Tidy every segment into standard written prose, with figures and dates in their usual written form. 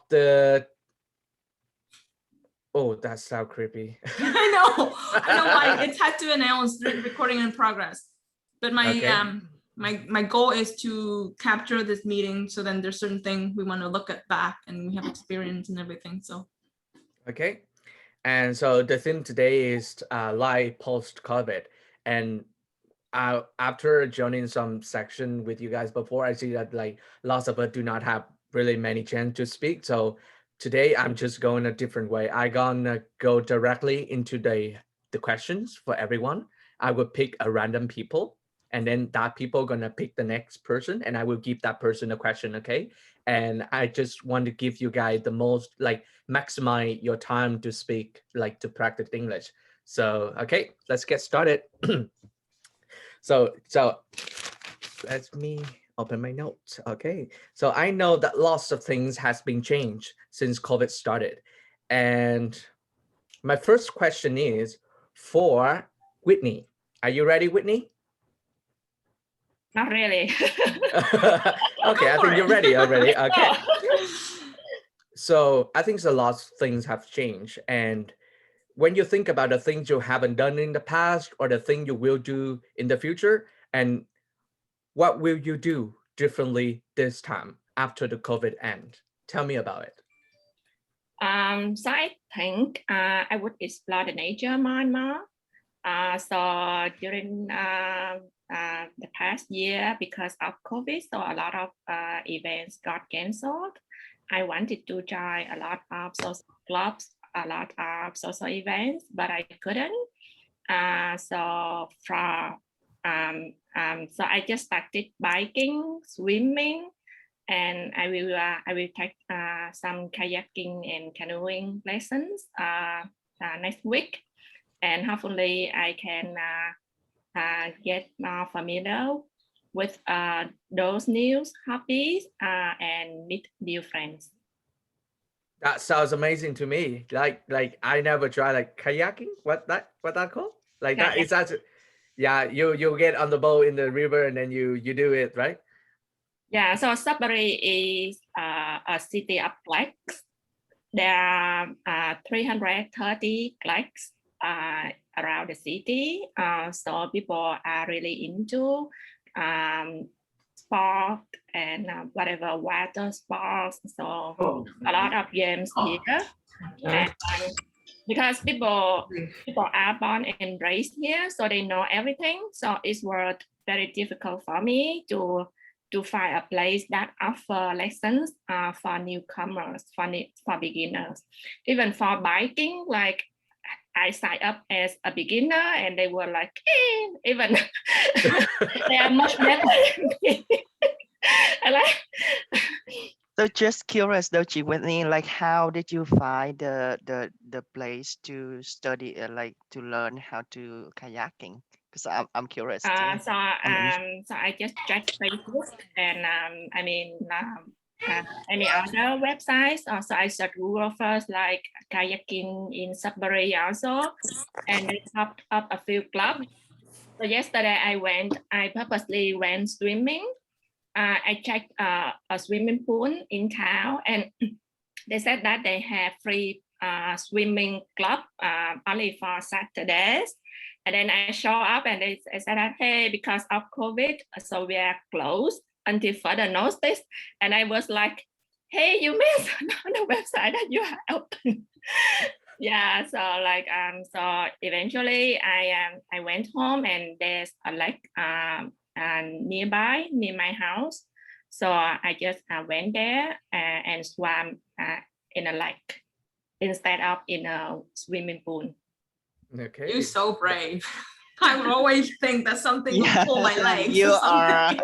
the oh, that sounds creepy. I know why it had to announce recording in progress. But my Okay. my goal is to capture this meeting, so then there's certain things we want to look at back and we have experience and everything. So Okay. And so the theme today is live post-COVID. And after joining some section with you guys before, I see that like lots of us do not have really many chance to speak. So today I'm just going a different way. I gonna go directly into the questions for everyone. I will pick a random people, and then that people gonna pick the next person, and I will give that person a question. Okay. And I just want to give you guys the most like maximize your time to speak, like to practice English. So okay, let's get started. So let me open my notes. Okay. So I know that lots of things has been changed since COVID started. And my first question is for Whitney. Are you ready, Whitney? Not really. Okay, I think you're ready already. Okay. So I think a lot of things have changed. And when you think about the things you haven't done in the past or the thing you will do in the future, and what will you do differently this time after the COVID end? Tell me about it. So I think I would explore the nature more and more. So during the past year, because of COVID, so a lot of events got canceled. I wanted to join a lot of social clubs, a lot of social events, but I couldn't. So I just started biking, swimming, and I will take some kayaking and canoeing lessons next week, and hopefully I can get more familiar with those new hobbies and meet new friends. That sounds amazing to me. Like I never tried like kayaking. What that called? Like that is that. Yeah, you get on the boat in the river and then you do it, right? Yeah, so Sudbury is a city of lakes. There are 330 lakes around the city. So people are really into sport and whatever water sports. So a lot of games here. And because people are born and raised here, so they know everything. So it was very difficult for me to find a place that offer lessons for newcomers, for beginners. Even for biking, like I signed up as a beginner and they were like, even they are much better than me. So just curious though, Whitney, like how did you find the place to study, like to learn how to kayaking? Because I'm curious too. So I just checked Facebook and any other websites. So I searched Google first, like kayaking in Sudbury also, and it popped up a few clubs. So yesterday I purposely went swimming. I checked a swimming pool in town, and they said that they have free swimming club only for Saturdays. And then I show up and they said that, hey, because of COVID, so we are closed until further notice. And I was like, hey, you missed on the website that you are open. Yeah, so eventually I went home and there's a lake near my house. So I just went there and swam in a lake instead of in a swimming pool. Okay. You're so brave. I would always think that something would pull my legs. You are.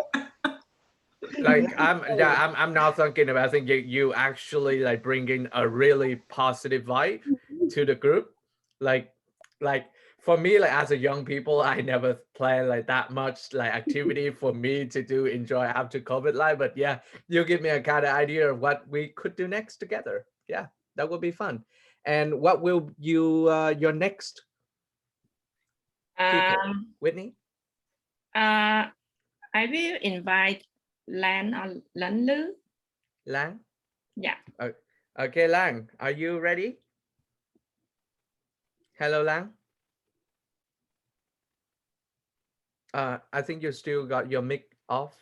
Like I'm now thinking about. I think you actually like bringing a really positive vibe to the group. Like for me, like as a young people, I never plan like that much like activity for me to do enjoy after COVID life. But yeah, you give me a kind of idea of what we could do next together. Yeah, that would be fun. And what will you your next people, Whitney? I will invite Lan or Lan Lu. Lang? Yeah. Okay, Lang, are you ready? Hello, Lang. I think you still got your mic off.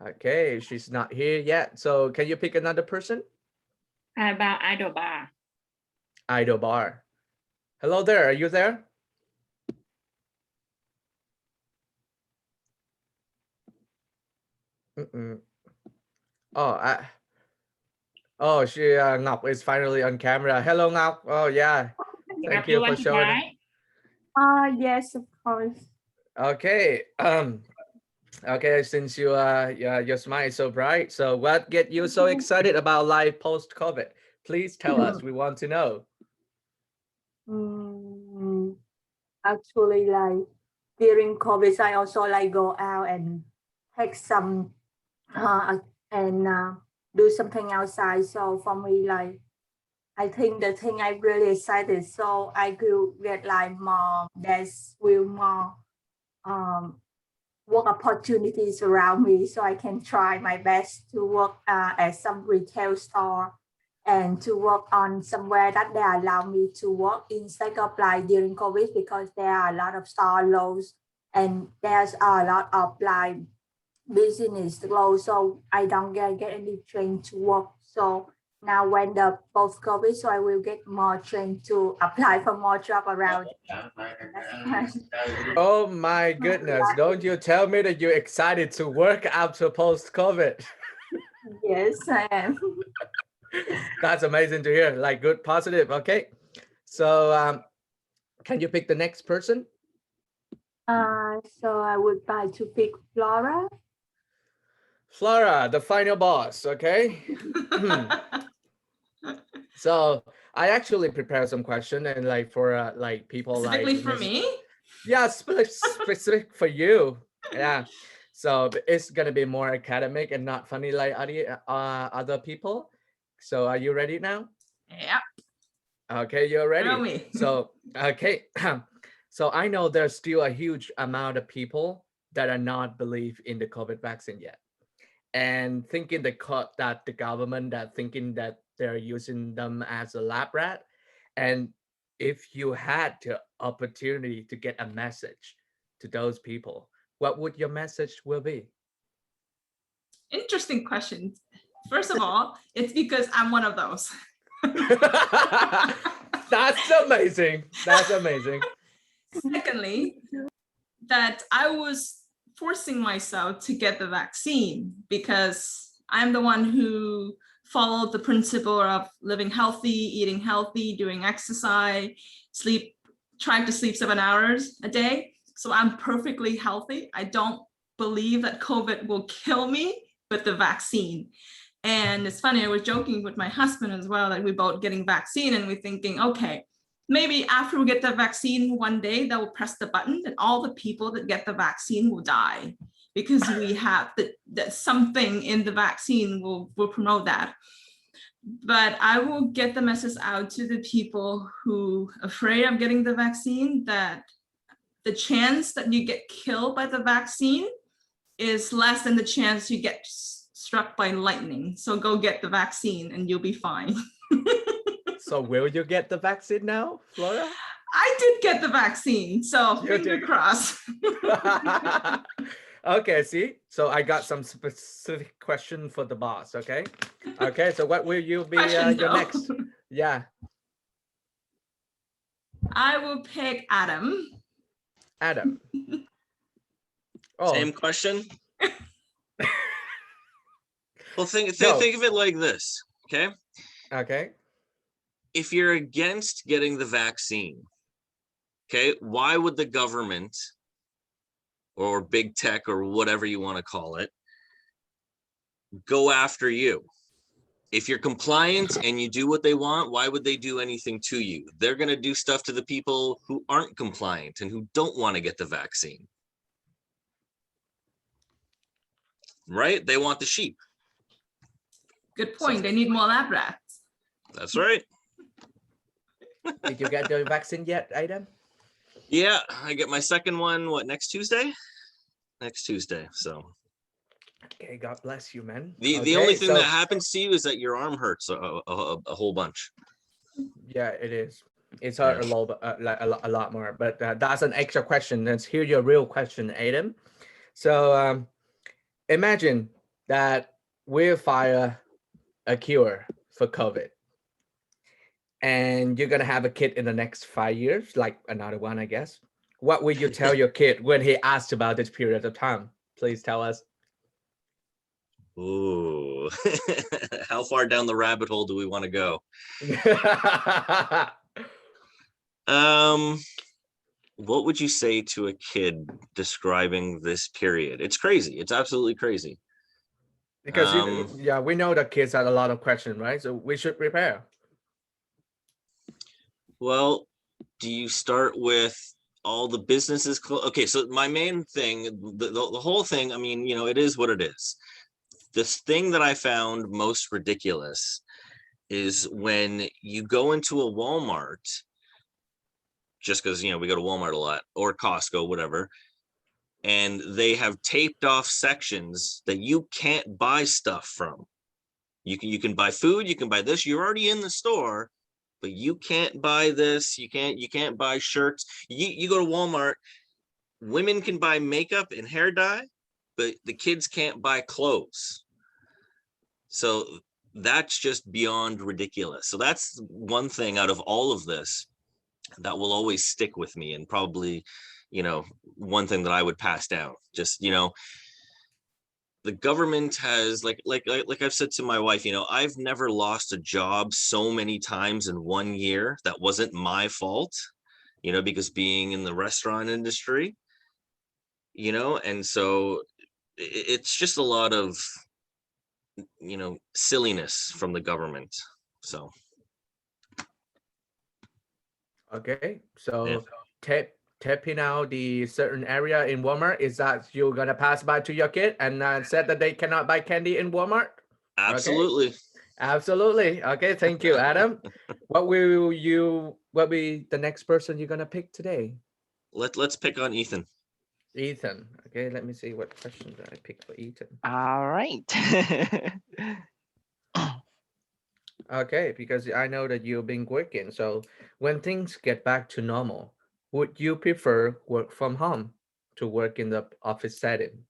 Okay, she's not here yet. So can you pick another person? About idol bar. Idol bar. Hello there. Are you there? Oh, she Ngọc is finally on camera. Hello, Ngọc. Oh yeah. Thank you You for want to showing up. try? Yes, of course. Okay. Okay, since you your smile is so bright, so what get you so excited about life post-COVID? Please tell us. We want to know. Actually, like during COVID, I also like go out and take some and do something outside. So for me, like I think the thing I really excited, so I could get like more, there's will more work opportunities around me, so I can try my best to work at some retail store and to work on somewhere that they allow me to work instead of like during COVID, because there are a lot of store closed and there's a lot of like business closed, so I don't get any train to work. So now when the post COVID, so I will get more train to apply for more job around. Oh my goodness! Don't you tell me that you're excited to work after post-COVID. Yes, I am. That's amazing to hear. Like good, positive. Okay, so can you pick the next person? So I would like to pick Flora. Flora, the final boss. Okay. So I actually prepared some question and like for like people Specifically like for me? Yeah, specific for you. Yeah. So it's gonna be more academic and not funny like other people. So are you ready now? Yeah. Okay, you're Throw ready. me. So okay. So I know there's still a huge amount of people that are not believe in the COVID vaccine yet, and thinking that the government that thinking that they're using them as a lab rat. And if you had the opportunity to get a message to those people, what would your message will be? Interesting question. First of all, it's because I'm one of those. That's amazing. That's amazing. Secondly, that I was forcing myself to get the vaccine because I'm the one who followed the principle of living healthy, eating healthy, doing exercise, trying to sleep 7 hours a day. So I'm perfectly healthy. I don't believe that COVID will kill me, but the vaccine. And it's funny, I was joking with my husband as well, that we both getting vaccine and we're thinking, okay, maybe after we get the vaccine one day, that will press the button and all the people that get the vaccine will die because we have that something in the vaccine will promote that. But I will get the message out to the people who are afraid of getting the vaccine that the chance that you get killed by the vaccine is less than the chance you get struck by lightning. So go get the vaccine and you'll be fine. So will you get the vaccine now, Flora? I did get the vaccine, so finger crossed. Okay, see, so I got some specific question for the boss. Okay, okay, so what will you be your next? Yeah, I will pick Adam. Adam. Oh, same question. Well, think of it like this, okay? Okay. If you're against getting the vaccine, okay, why would the government or big tech or whatever you want to call it go after you? If you're compliant and you do what they want, why would they do anything to you? They're going to do stuff to the people who aren't compliant and who don't want to get the vaccine. Right? They want the sheep. Good point. They need more lab rats. That's right. Did you get the vaccine yet, Adam? Yeah, I get my second one, what, next Tuesday? Next Tuesday, so. Okay, God bless you, man. The only Okay, thing that so happens to you is that your arm hurts a whole bunch. yeah, it is. It's Yeah. hurt a lot, like a lot more. But that's an extra question. Let's hear your real question, Adam. So imagine that we fire a cure for COVID, and you're gonna have a kid in the next 5 years, like another one, I guess. What would you tell your kid when he asks about this period of time? Please tell us. Ooh, how far down the rabbit hole do we want to go? What would you say to a kid describing this period? It's crazy. It's absolutely crazy. Because yeah, we know that kids have a lot of questions, right? So we should prepare. Well, do you start with all the businesses? Okay, so my main thing, the whole thing, I mean, you know, it is what it is. This thing that I found most ridiculous is when you go into a Walmart, just because, you know, we go to Walmart a lot, or Costco, whatever, and they have taped off sections that you can't buy stuff from. You can buy food, you can buy this, you're already in the store, but you can't buy this, you can't buy shirts. You go to Walmart, women can buy makeup and hair dye, but the kids can't buy clothes. So that's just beyond ridiculous. So that's one thing out of all of this that will always stick with me, and probably, you know, one thing that I would pass down. Just, you know, the government has, like I've said to my wife, you know, I've never lost a job so many times in 1 year that wasn't my fault, you know, because being in the restaurant industry, you know, and so it's just a lot of, you know, silliness from the government. So Okay, yeah, so tapping out the certain area in Walmart, is that you're gonna pass by to your kid and said that they cannot buy candy in Walmart? Okay, absolutely. absolutely. Okay, thank you, Adam. What be the next person you're gonna pick today? Let's pick on Ethan. Ethan. Okay, let me see what questions I picked for Ethan. All right. Okay, because I know that you've been working. So when things get back to normal, would you prefer work from home to work in the office setting?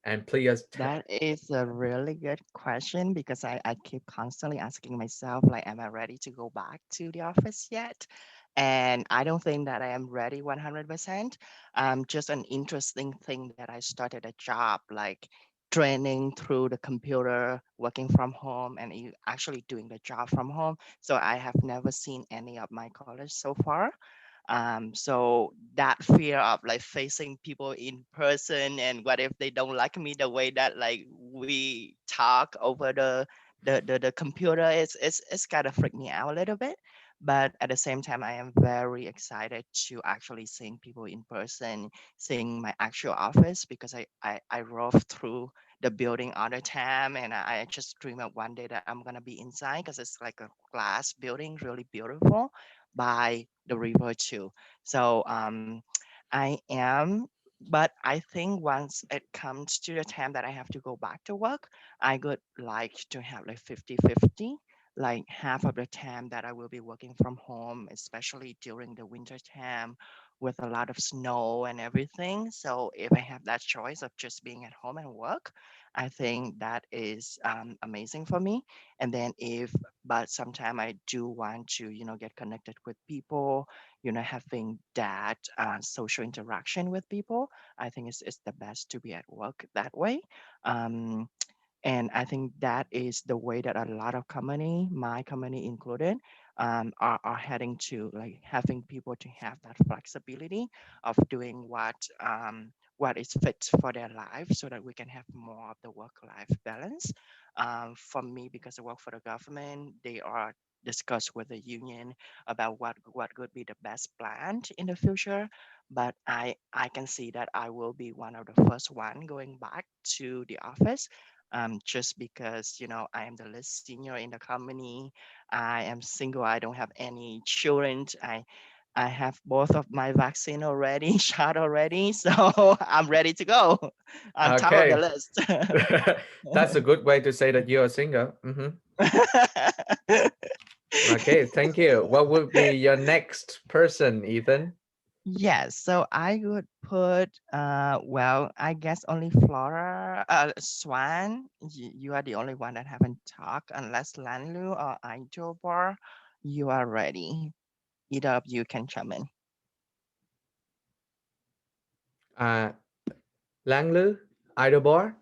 And please That is a really good question because I keep constantly asking myself, like, am I ready to go back to the office yet? And I don't think that I am ready 100%. Just an interesting thing that I started a job like training through the computer, working from home, and actually doing the job from home. So I have never seen any of my colleagues so far. So that fear of like facing people in person, and what if they don't like me the way that like we talk over the computer, it's kind of freak me out a little bit. But at the same time, I am very excited to actually seeing people in person, seeing my actual office, because I rove through the building all the time, and I just dream of one day that I'm gonna be inside because it's like a glass building, really beautiful, by the river too. So I am, but I think once it comes to the time that I have to go back to work, I would like to have like 50-50, like half of the time that I will be working from home, especially during the winter time with a lot of snow and everything. So if I have that choice of just being at home and work, I think that is amazing for me. And then but sometimes I do want to, get connected with people, having that social interaction with people. I think it's the best to be at work that way. Um, and I think that is the way that a lot of company, my company included, are heading to, like having people to have that flexibility of doing what is fit for their life, so that we can have more of the work-life balance. For me, because I work for the government, they are discuss with the union about what could be the best plan in the future. But I can see that I will be one of the first one going back to the office, just because I am the least senior in the company. I am single. I don't have any children. I have both of my vaccine already, shot already, so I'm ready to go. On top of the Okay. list. That's a good way to say that you're single. Okay, thank you. What would be your next person, Ethan? Yes, so I would put well, I guess only Flora, Swan. You are the only one that haven't talked, unless Lanlu or Ijobar, you are ready. Either of you can chime in. Uh, Langlu, Idlebar.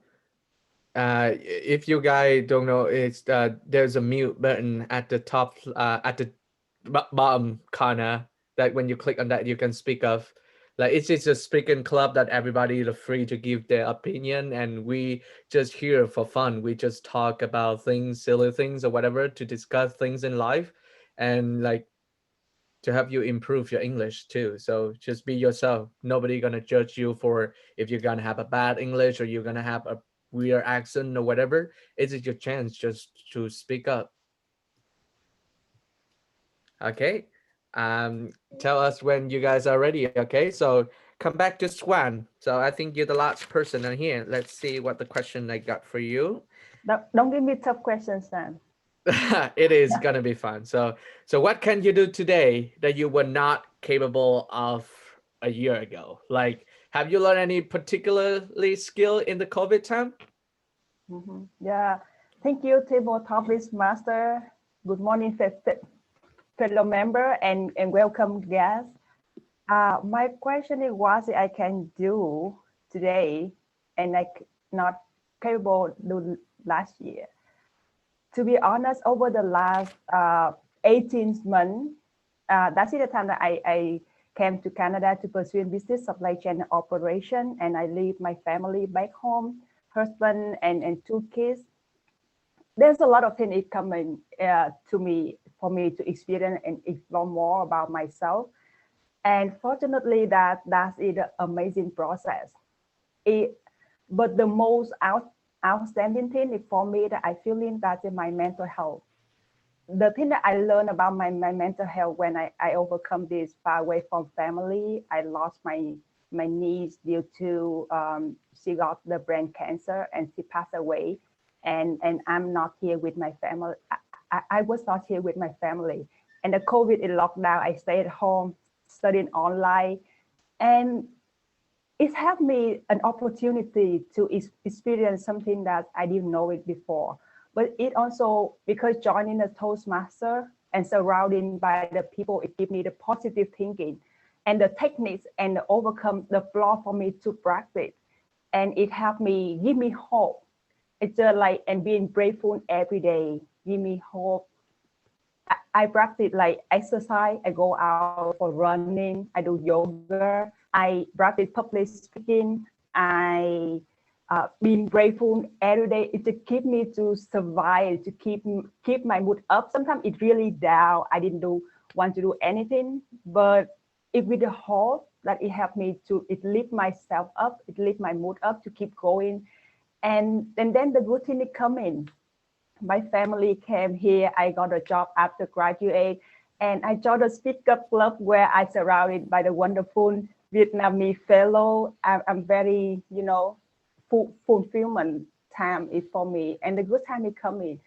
If you guys don't know, it's there's a mute button at the top, at the bottom corner. That when you click on that, you can speak of. Like it's just a speaking club that everybody is free to give their opinion, and we just here for fun. We just talk about things, silly things, or whatever to discuss things in life, and like to help you improve your English too. So just be yourself. Nobody gonna judge you for if you're gonna have a bad English or you're gonna have a weird accent or whatever. It's your chance just to speak up. Okay. Um, Tell us when you guys are ready. Okay. So come back to Swan. So I think you're the last person in here. Let's see what the question I got for you. Don't give me tough questions, Sam. It is gonna be fun. So what can you do today that you were not capable of a year ago? Like, have you learned any particularly skill in the COVID time? Yeah, thank you, tabletop list master. Good morning, fellow member, and welcome guests. My question is what I can do today and not capable do last year. To be honest, over the last 18 months, that's the time that I came to Canada to pursue business supply chain operation, and I leave my family back home, husband and two kids. There's a lot of things coming to me for me to experience and explore more about myself. And fortunately, that's an amazing process. It, but the most outstanding thing is for me that I feel in that is my mental health. The thing that I learned about my mental health when I overcome this far away from family, I lost my niece due to she got the brain cancer and she passed away, and I'm not here with my family. I was not here with my family, and the COVID in lockdown. I stayed at home studying online, and it helped me an opportunity to experience something that I didn't know it before. But it also, because joining a Toastmaster and surrounding by the people, it gave me the positive thinking and the techniques and overcome the flaw for me to practice. And it helped me, give me hope. It's just like, and being grateful every day, give me hope. I practice like exercise. I go out for running. I do yoga. I practice public speaking. I being grateful every day. It to keep me to survive, to keep my mood up. Sometimes it really down. I didn't want to do anything, but it with the hope that it helped me to it lift myself up. It lift my mood up to keep going, and then the good thing is coming. My family came here. I got a job after graduate, and I joined a SpeakUp club where I surrounded by the wonderful Vietnamese fellow. I'm very, fulfillment time is for me, and the good time is coming.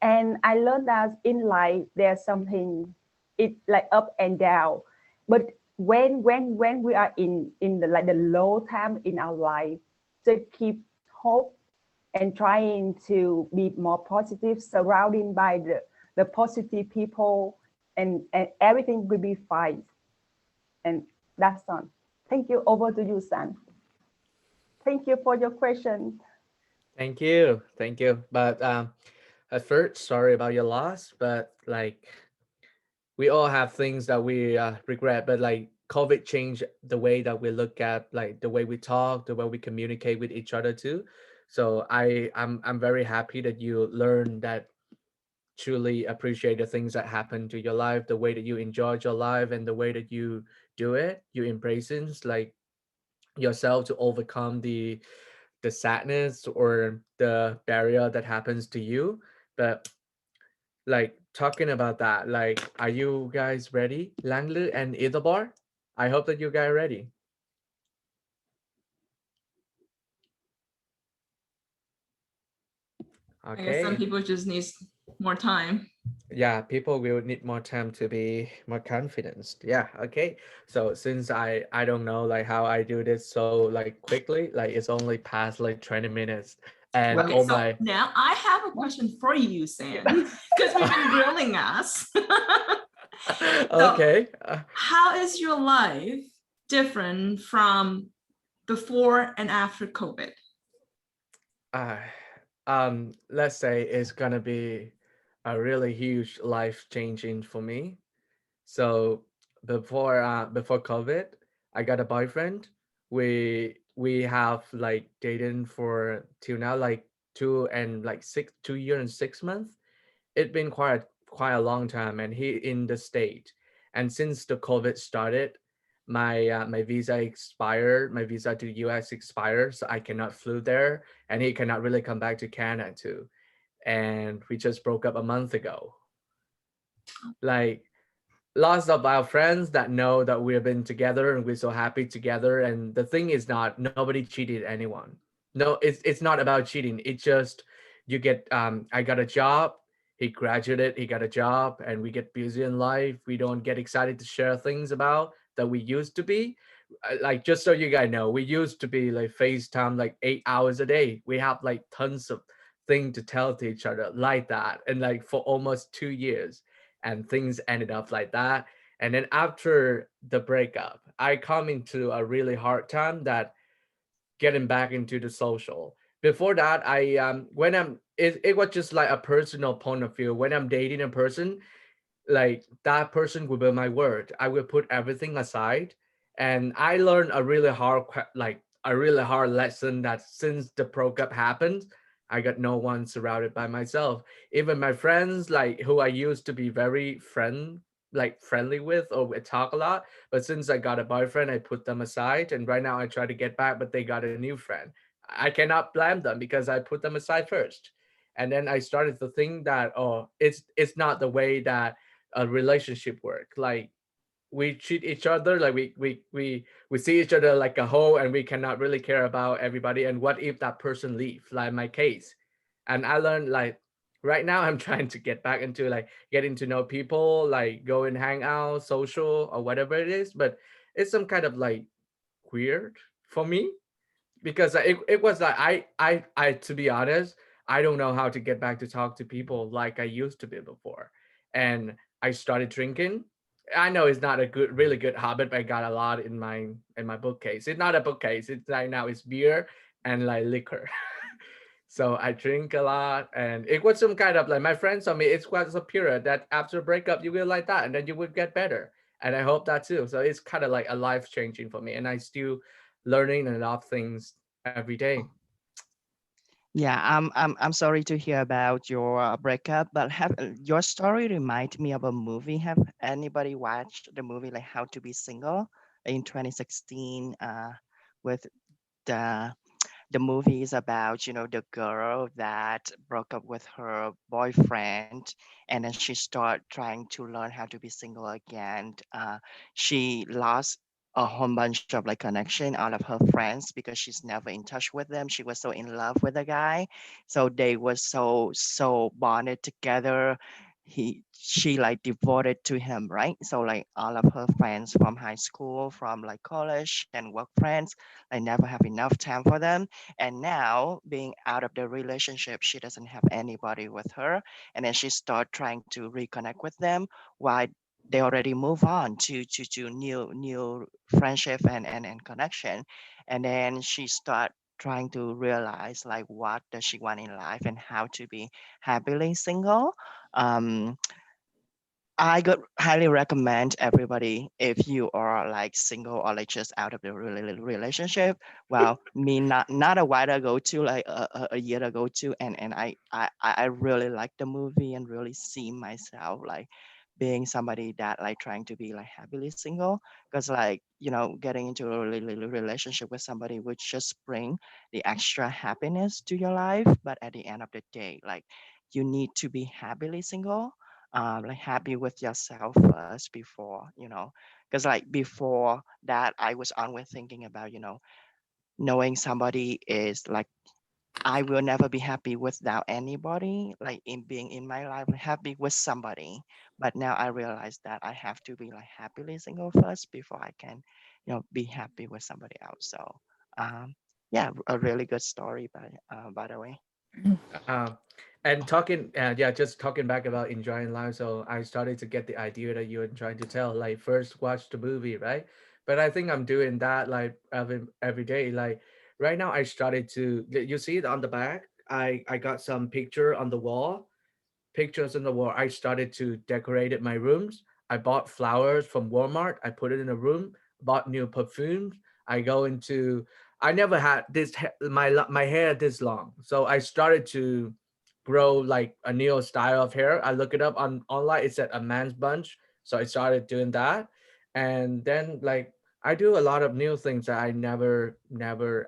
And I learned that in life there's something it like up and down, but when we are in the like the low time in our life, to keep hope and trying to be more positive, surrounding by the positive people, and everything will be fine. And that's all. Thank you. Over to you, San. Thank you for your question. Thank you. Thank you. But at first, sorry about your loss, but like we all have things that we regret, but like COVID changed the way that we look at like the way we talk, the way we communicate with each other too. So I'm very happy that you learned that truly appreciate the things that happen to your life, the way that you enjoyed your life, and the way that you do it, you embrace it, like yourself to overcome the sadness or the barrier that happens to you. But like talking about that, like, are you guys ready, Langlu and Idabar? I hope that you guys are ready. I guess some Okay. people just need more time. Yeah, people will need more time to be more confident. Yeah, okay. So since I don't know like how I do this so like quickly, like it's only past like 20 minutes and Well, Okay, oh so my. now I have a question for you, Sam, because we've been grilling us. So Okay. how is your life different from before and after COVID? Uh, let's say it's gonna be a really huge life changing for me. So before COVID, I got a boyfriend. We have like dating for till now like 2 years and 6 months. It's been quite a long time, and he in the state. And since the COVID started, my visa expired. My visa to US expired, so I cannot flew there, and he cannot really come back to Canada too. And we just broke up a month ago. Like lots of our friends that know that we've been together and we're so happy together. And the thing is not nobody cheated anyone. No, it's not about cheating. It's just you get I got a job, he graduated, he got a job, and we get busy in life. We don't get excited to share things about that we used to be. Like just so you guys know, we used to be like FaceTime like 8 hours a day. We have like tons of things to tell to each other like that, and like for almost 2 years, and things ended up like that. And then after the breakup, I come into a really hard time that getting back into the social. Before that, I when it was just like a personal point of view. When I'm dating a person, like that person will be my word. I will put everything aside. And I learned a really like a really hard lesson that since the breakup happened, I got no one surrounded by myself. Even my friends, like who I used to be very friendly with, or we talk a lot. But since I got a boyfriend, I put them aside. And right now I try to get back, but they got a new friend. I cannot blame them because I put them aside first. And then I started to think that, oh, it's not the way that a relationship work. Like we treat each other like we see each other like a whole, and we cannot really care about everybody. And what if that person leave, like my case? And I learned like right now I'm trying to get back into like getting to know people, like go and hang out, social or whatever it is. But it's some kind of like weird for me because it was like I to be honest, I don't know how to get back to talk to people like I used to be before. And I started drinking. I know it's not a really good habit, but I got a lot in my bookcase. It's not a bookcase, it's right now it's beer and like liquor. So I drink a lot, and it was some kind of like my friends told me it was a period that after breakup you will like that, and then you would get better. And I hope that too. So it's kind of like a life changing for me, and I still learning a lot of things every day. Yeah, I'm sorry to hear about your breakup, but have your story remind me of a movie. Have anybody watched the movie like How to Be Single in 2016? With the the movie is about, the girl that broke up with her boyfriend, and then she start trying to learn how to be single again. She lost a whole bunch of like connection out of her friends because she's never in touch with them. She was so in love with the guy, so they were so bonded together. She like devoted to him, right? So like all of her friends from high school, from like college and work friends, I never have enough time for them. And now being out of the relationship, she doesn't have anybody with her. And then she start trying to reconnect with them while they already move on to new friendship and connection. And then she start trying to realize like what does she want in life and how to be happily single. um I could highly recommend everybody if you are like single or like just out of the relationship. Well, me not a while ago too, like a year ago too, and I really like the movie and really see myself like being somebody that like trying to be like happily single, because like getting into a relationship with somebody would just bring the extra happiness to your life, but at the end of the day, like you need to be happily single. like happy with yourself first before, because like before that, I was always thinking about, knowing somebody is like, I will never be happy without anybody, like in being in my life, happy with somebody. But now I realize that I have to be like happily single first before I can, be happy with somebody else. So, yeah, a really good story, by the way. Um, and talking, yeah, just talking back about enjoying life. So I started to get the idea that you were trying to tell, like first watch the movie, right? But I think I'm doing that like every day. Like right now, I started to. You see it on the back. I got some picture on the wall, pictures in the wall. I started to decorate my rooms. I bought flowers from Walmart. I put it in a room. Bought new perfumes. I go into. I never had this my hair this long, so I started to grow like a new style of hair. I look it up on online. It said a man's bunch, so I started doing that, and then like I do a lot of new things that I never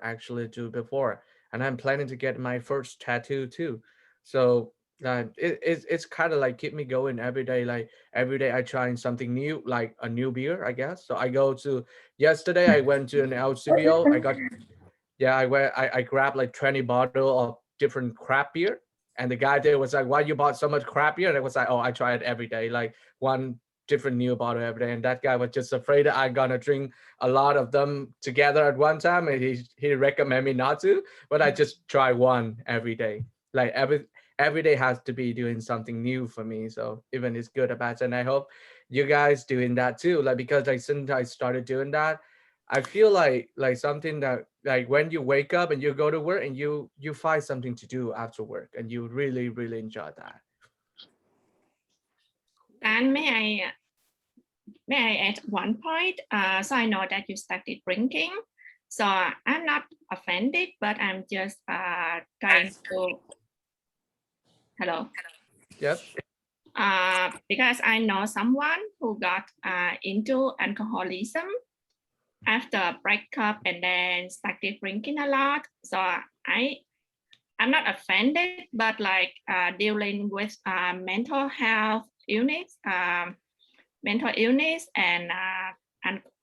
actually do before, and I'm planning to get my first tattoo too. So it's kind of like keep me going every day. Like every day I trying something new, like a new beer, I guess. So I go to yesterday I went to an LCBO. I got yeah, I grabbed like 20 bottle of different crap beer. And the guy there was like, why you bought so much crap beer? And I was like, oh, I try it every day, like one different new bottle every day. And that guy was just afraid that I'm gonna drink a lot of them together at one time. And he recommended me not to, but I just try one every day. Like every day has to be doing something new for me. So even it's good or bad. And I hope you guys doing that too. Like because like since I started doing that, I feel like something that like when you wake up and you go to work and you find something to do after work and you really enjoy that. And may I add one point? So I know that you started drinking. So I'm not offended, but I'm just trying to. Hello. Yep. Because I know someone who got into alcoholism after a breakup and then started drinking a lot. So I'm not offended, but like dealing with mental health illness, mental illness and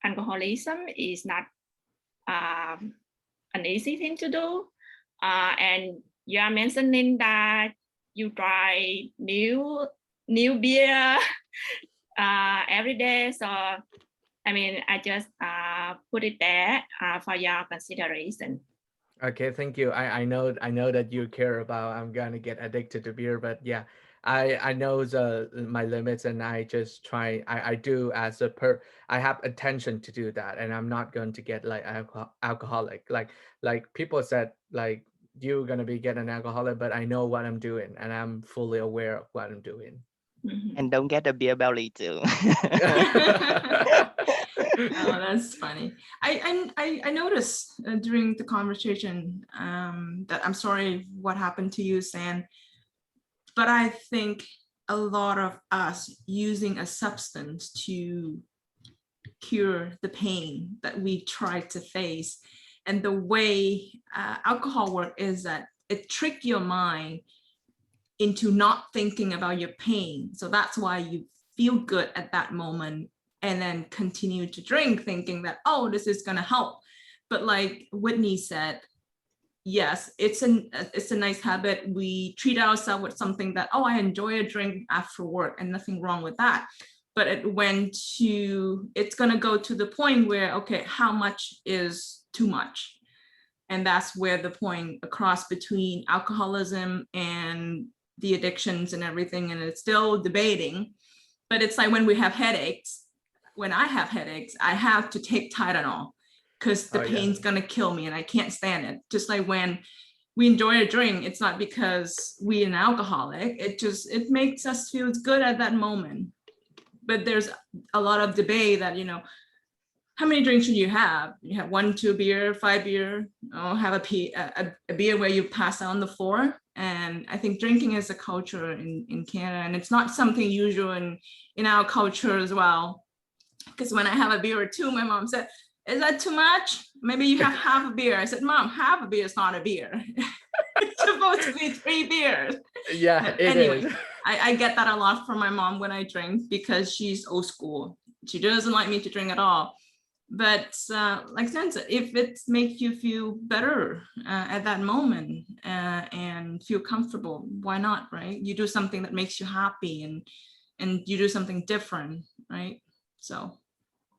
alcoholism is not an easy thing to do. And you are mentioning that you try new beer every day. So I mean, I just put it there for your consideration. Okay, thank you. I know that you care about I'm gonna get addicted to beer, but yeah, I know my limits and I just try I do as I have attention to do that and I'm not going to get like alcoholic. Like people said like you're gonna be getting alcoholic, but I know what I'm doing and I'm fully aware of what I'm doing. Mm-hmm. And don't get a beer belly too. Oh, that's funny. I noticed during the conversation that I'm sorry what happened to you, San, but I think a lot of us using a substance to cure the pain that we try to face. And the way alcohol work is that it tricks your mind into not thinking about your pain. So that's why you feel good at that moment and then continue to drink thinking that, oh, this is going to help. But like Whitney said, yes, it's a nice habit. We treat ourselves with something that, oh, I enjoy a drink after work and nothing wrong with that. But it's going to go to the point where, okay, how much is too much? And that's where the point across between alcoholism and the addictions and everything, and it's still debating. But it's like when we have headaches, when I have headaches, I have to take Tylenol because the pain's gonna kill me and I can't stand it. Just like when we enjoy a drink, it's not because we're an alcoholic, it makes us feel good at that moment. But there's a lot of debate that, how many drinks should you have? You have 1, 2 beer, 5 beer, have a beer where you pass out on the floor. And I think drinking is a culture in Canada, and it's not something usual in our culture as well. Because when I have a beer or two, my mom said, is that too much? Maybe you have half a beer. I said, Mom, half a beer is not a beer. It's supposed to be 3 beers. Yeah, it anyway, is. I get that a lot from my mom when I drink because she's old school. She doesn't like me to drink at all. But like Stan said, if it makes you feel better at that moment and feel comfortable, why not, right? You do something that makes you happy and you do something different, right? So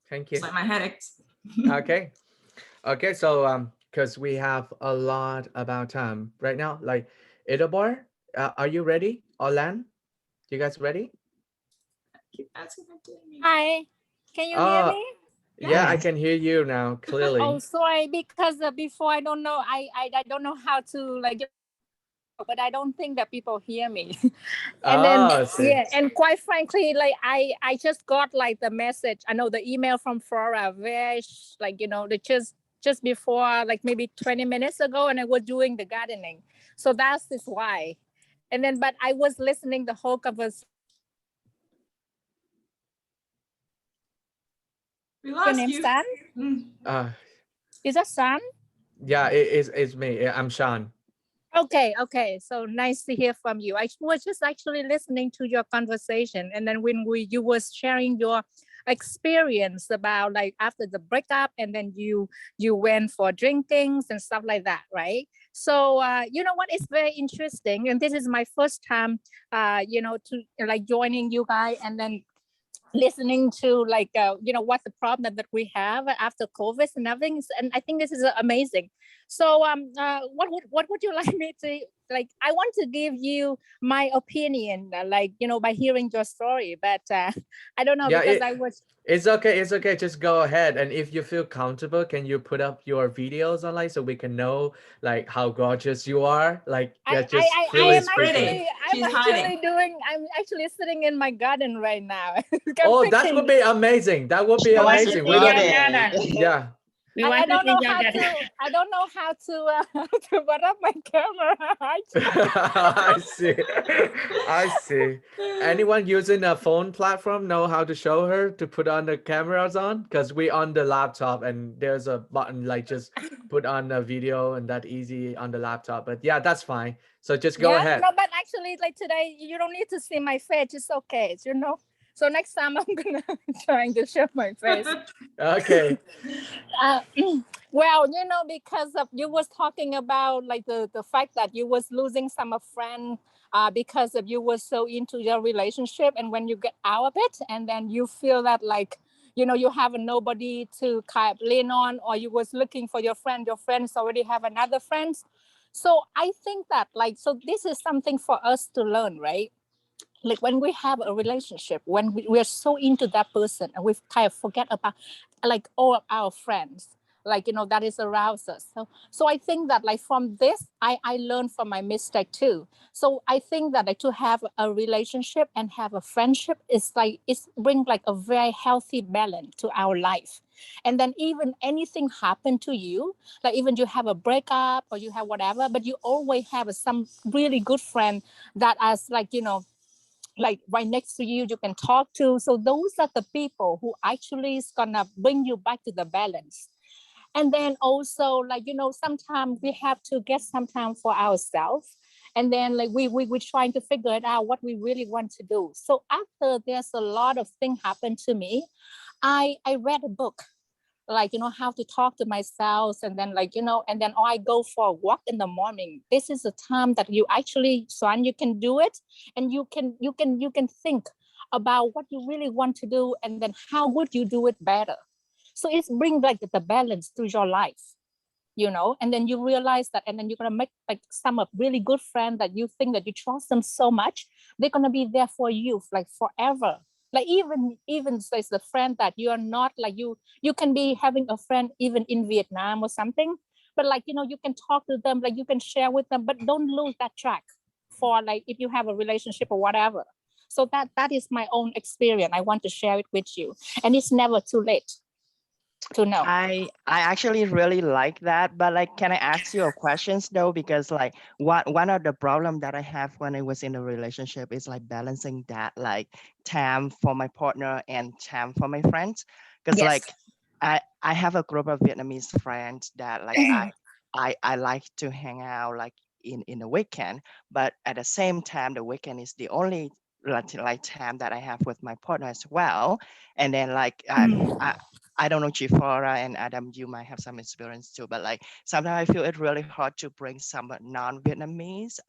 Thank you. it's like my headaches. Okay. Okay, so because we have a lot about time right now, like Idabar, are you ready? Olan, you guys ready? Keep asking her to me. Hi, can you hear me? Yeah, I Yes. can hear you now clearly. Oh, sorry, because before I don't know, I don't know how to like, but I don't think that people hear me. And then Oh, I see. yeah, and quite frankly, like I just got like the message. I know the email from Flora, very like they just before like maybe 20 minutes ago, and I was doing the gardening, so that's is why. And then, but I was listening the whole conversation. We Your lost name, you. San? Uh, Is that San? yeah, it's me. I'm Sean. Okay. So nice to hear from you. I was just actually listening to your conversation, and then when you was sharing your experience about like after the breakup, and then you went for drinkings and stuff like that, right? So you know what is very interesting, and this is my first time, to like joining you guys, and then listening to like what the problem that we have after COVID and everything, and I think this is amazing. So what would you like me to like? I want to give you my opinion, like by hearing your story, but I don't know Yeah, because I was. it's okay. It's okay. Just go ahead. And if you feel comfortable, can you put up your videos online so we can know like how gorgeous you are? Like, yeah, just I freely am speak it. actually She's hiding. I'm actually sitting in my garden right now. Oh, that would be amazing. That would be Show us amazing. your We don't. garden. Yeah. I don't know how to to put up my camera. I see. I see. Anyone using a phone platform know how to show her to put on the cameras on? Because we on the laptop and there's a button like just put on a video and that easy on the laptop. But yeah, that's fine. So just go ahead. No, but actually, like today, you don't need to see my face. It's okay, So next time I'm gonna trying to show my face. Okay. Well, because of you was talking about like the fact that you was losing some of friend because of you was so into your relationship, and when you get out of it, and then you feel that like you have nobody to kind of lean on, or you was looking for your friends already have another friends. So I think that like so this is something for us to learn, right? Like when we have a relationship, when we are so into that person, and we kind of forget about like all of our friends, like that is around us. So I think that like from this I learned from my mistake too. So I think that like to have a relationship and have a friendship is like it's bring like a very healthy balance to our life. And then even anything happen to you, like even you have a breakup or you have whatever, but you always have some really good friend that as like like right next to you can talk to. So those are the people who actually is gonna bring you back to the balance. And then also like sometimes we have to get some time for ourselves, and then like we're trying to figure it out what we really want to do. So after there's a lot of things happen to me, I read a book, like how to talk to myself, and then like and then I go for a walk in the morning. This is a time that you actually, son, you can do it, and you can think about what you really want to do, and then how would you do it better. So it's bring like the balance to your life, and then you realize that, and then you're gonna make like some of really good friends that you think that you trust them so much, they're gonna be there for you like forever. Like even says the friend that you are not like you can be having a friend even in Vietnam or something, but like you can talk to them, like you can share with them, but don't lose that track for like if you have a relationship or whatever. So that is my own experience. I want to share it with you, and it's never too late to know. I actually really like that, but like, can I ask you a questions though? Because like one of the problem that I have when I was in a relationship is like balancing that like time for my partner and time for my friends. Because Yes. like I have a group of Vietnamese friends that like I like to hang out like in the weekend. But at the same time, the weekend is the only like time that I have with my partner as well. And then like I don't know, Gifora and Adam, you might have some experience too, but like sometimes I feel it's really hard to bring some non-Vietnamese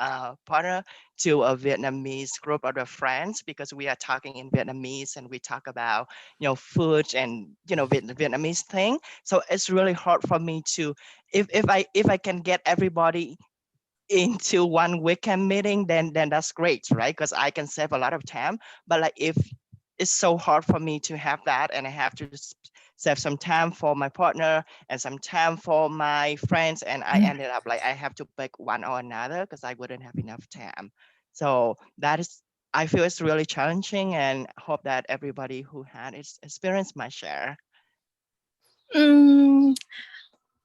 partner to a Vietnamese group of the friends, because we are talking in Vietnamese and we talk about, you know, food and, you know, Vietnamese thing. So it's really hard for me to, if I can get everybody into one weekend meeting, then that's great, right? Because I can save a lot of time. But like if it's so hard for me to have that, and I have to save some time for my partner and some time for my friends, and I ended up like I have to pick one or another because I wouldn't have enough time. So that is, I feel it's really challenging, and hope that everybody who had experience might share.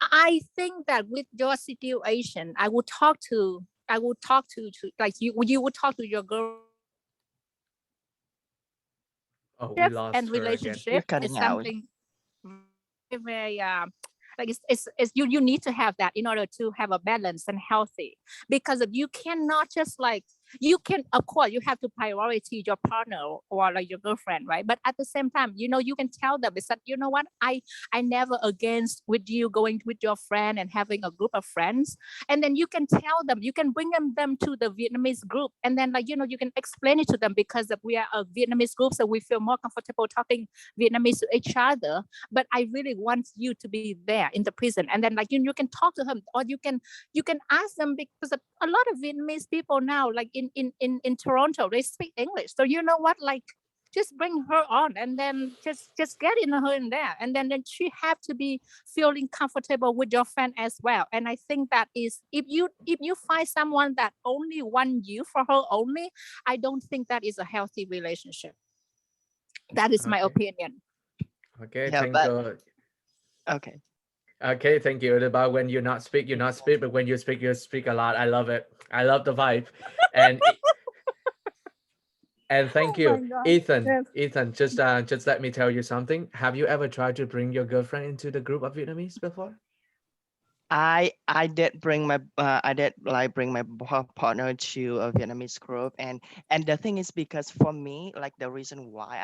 I think that with your situation, I would talk to like you would talk to your girl. Oh, we lost And her again. relationship You're is cutting out. something very like it's you need to have that in order to have a balance and healthy, because if you cannot just like, you can, of course you have to priority your partner or like your girlfriend, right? But at the same time, you know, you can tell them, is that, you know what, I never against with you going with your friend and having a group of friends. And then you can tell them, you can bring them to the Vietnamese group, and then like, you know, you can explain it to them, because we are a Vietnamese group, so we feel more comfortable talking Vietnamese to each other. But I really want you to be there in the prison. And then like you can talk to him, or you can ask them, because a lot of Vietnamese people now, like in Toronto, they speak English. So you know what, like just bring her on, and then just get in her in there, and then she have to be feeling comfortable with your friend as well. And I think that is, if you find someone that only want you for her only, I don't think that is a healthy relationship. That is my opinion. Okay, Yeah, thank but you. okay. Okay, thank you. About when you not speak, but when you speak a lot. I love it. I love the vibe. And and thank Oh my you, God. Ethan. Yes. Ethan, just let me tell you something. Have you ever tried to bring your girlfriend into the group of Vietnamese before? I did bring my bring my partner to a Vietnamese group, and the thing is, because for me, like the reason why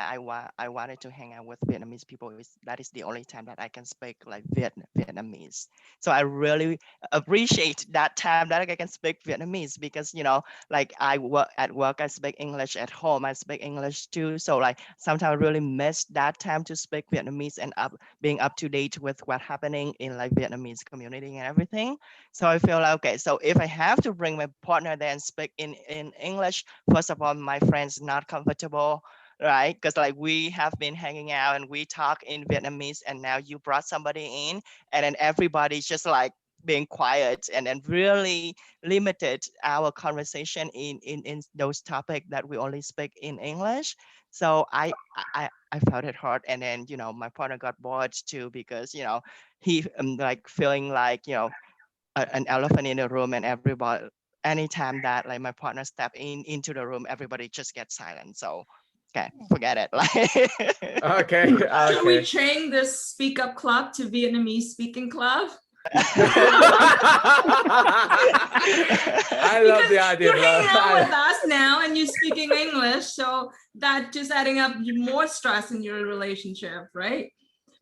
I wanted to hang out with Vietnamese people is that is the only time that I can speak like Vietnamese. So I really appreciate that time that I can speak Vietnamese, because, you know, like at work I speak English, at home I speak English too. So like sometimes I really miss that time to speak Vietnamese and being up to date with what's happening in like Vietnamese community and everything. So I feel like, okay, so if I have to bring my partner there and speak in English, first of all, my friends not comfortable, right? Because like we have been hanging out and we talk in Vietnamese, and now you brought somebody in, and then everybody's just like being quiet, and then really limited our conversation in those topics that we only speak in English. So I felt it hard, and then, you know, my partner got bored too, because, you know, he like feeling like, you know, an elephant in the room, and everybody, anytime that like my partner step into the room, everybody just gets silent. So okay, forget it. Like Okay, Should we okay. change this Speak Up Club to Vietnamese speaking club? I love the idea. You're hanging out with us now and you're speaking English, so that just adding up more stress in your relationship, right?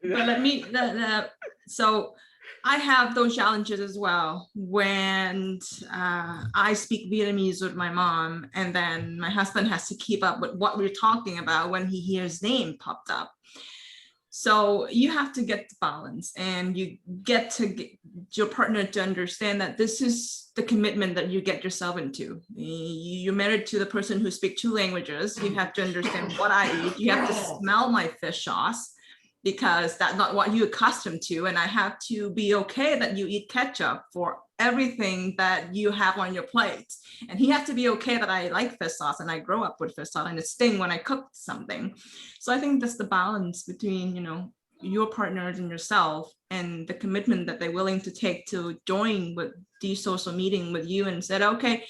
But let me so I have those challenges as well when I speak Vietnamese with my mom, and then my husband has to keep up with what we're talking about when he hears name popped up. So you have to get the balance, and you get your partner to understand that this is the commitment that you get yourself into. You're married to the person who speaks 2 languages. You have to understand what I eat. You have to smell my fish sauce, because that's not what you're accustomed to. And I have to be okay that you eat ketchup for everything that you have on your plate. And he has to be okay that I like fish sauce and I grow up with fish sauce and it sting when I cook something. So I think that's the balance between, you know, your partners and yourself, and the commitment that they're willing to take to join with these social meeting with you, and said, okay,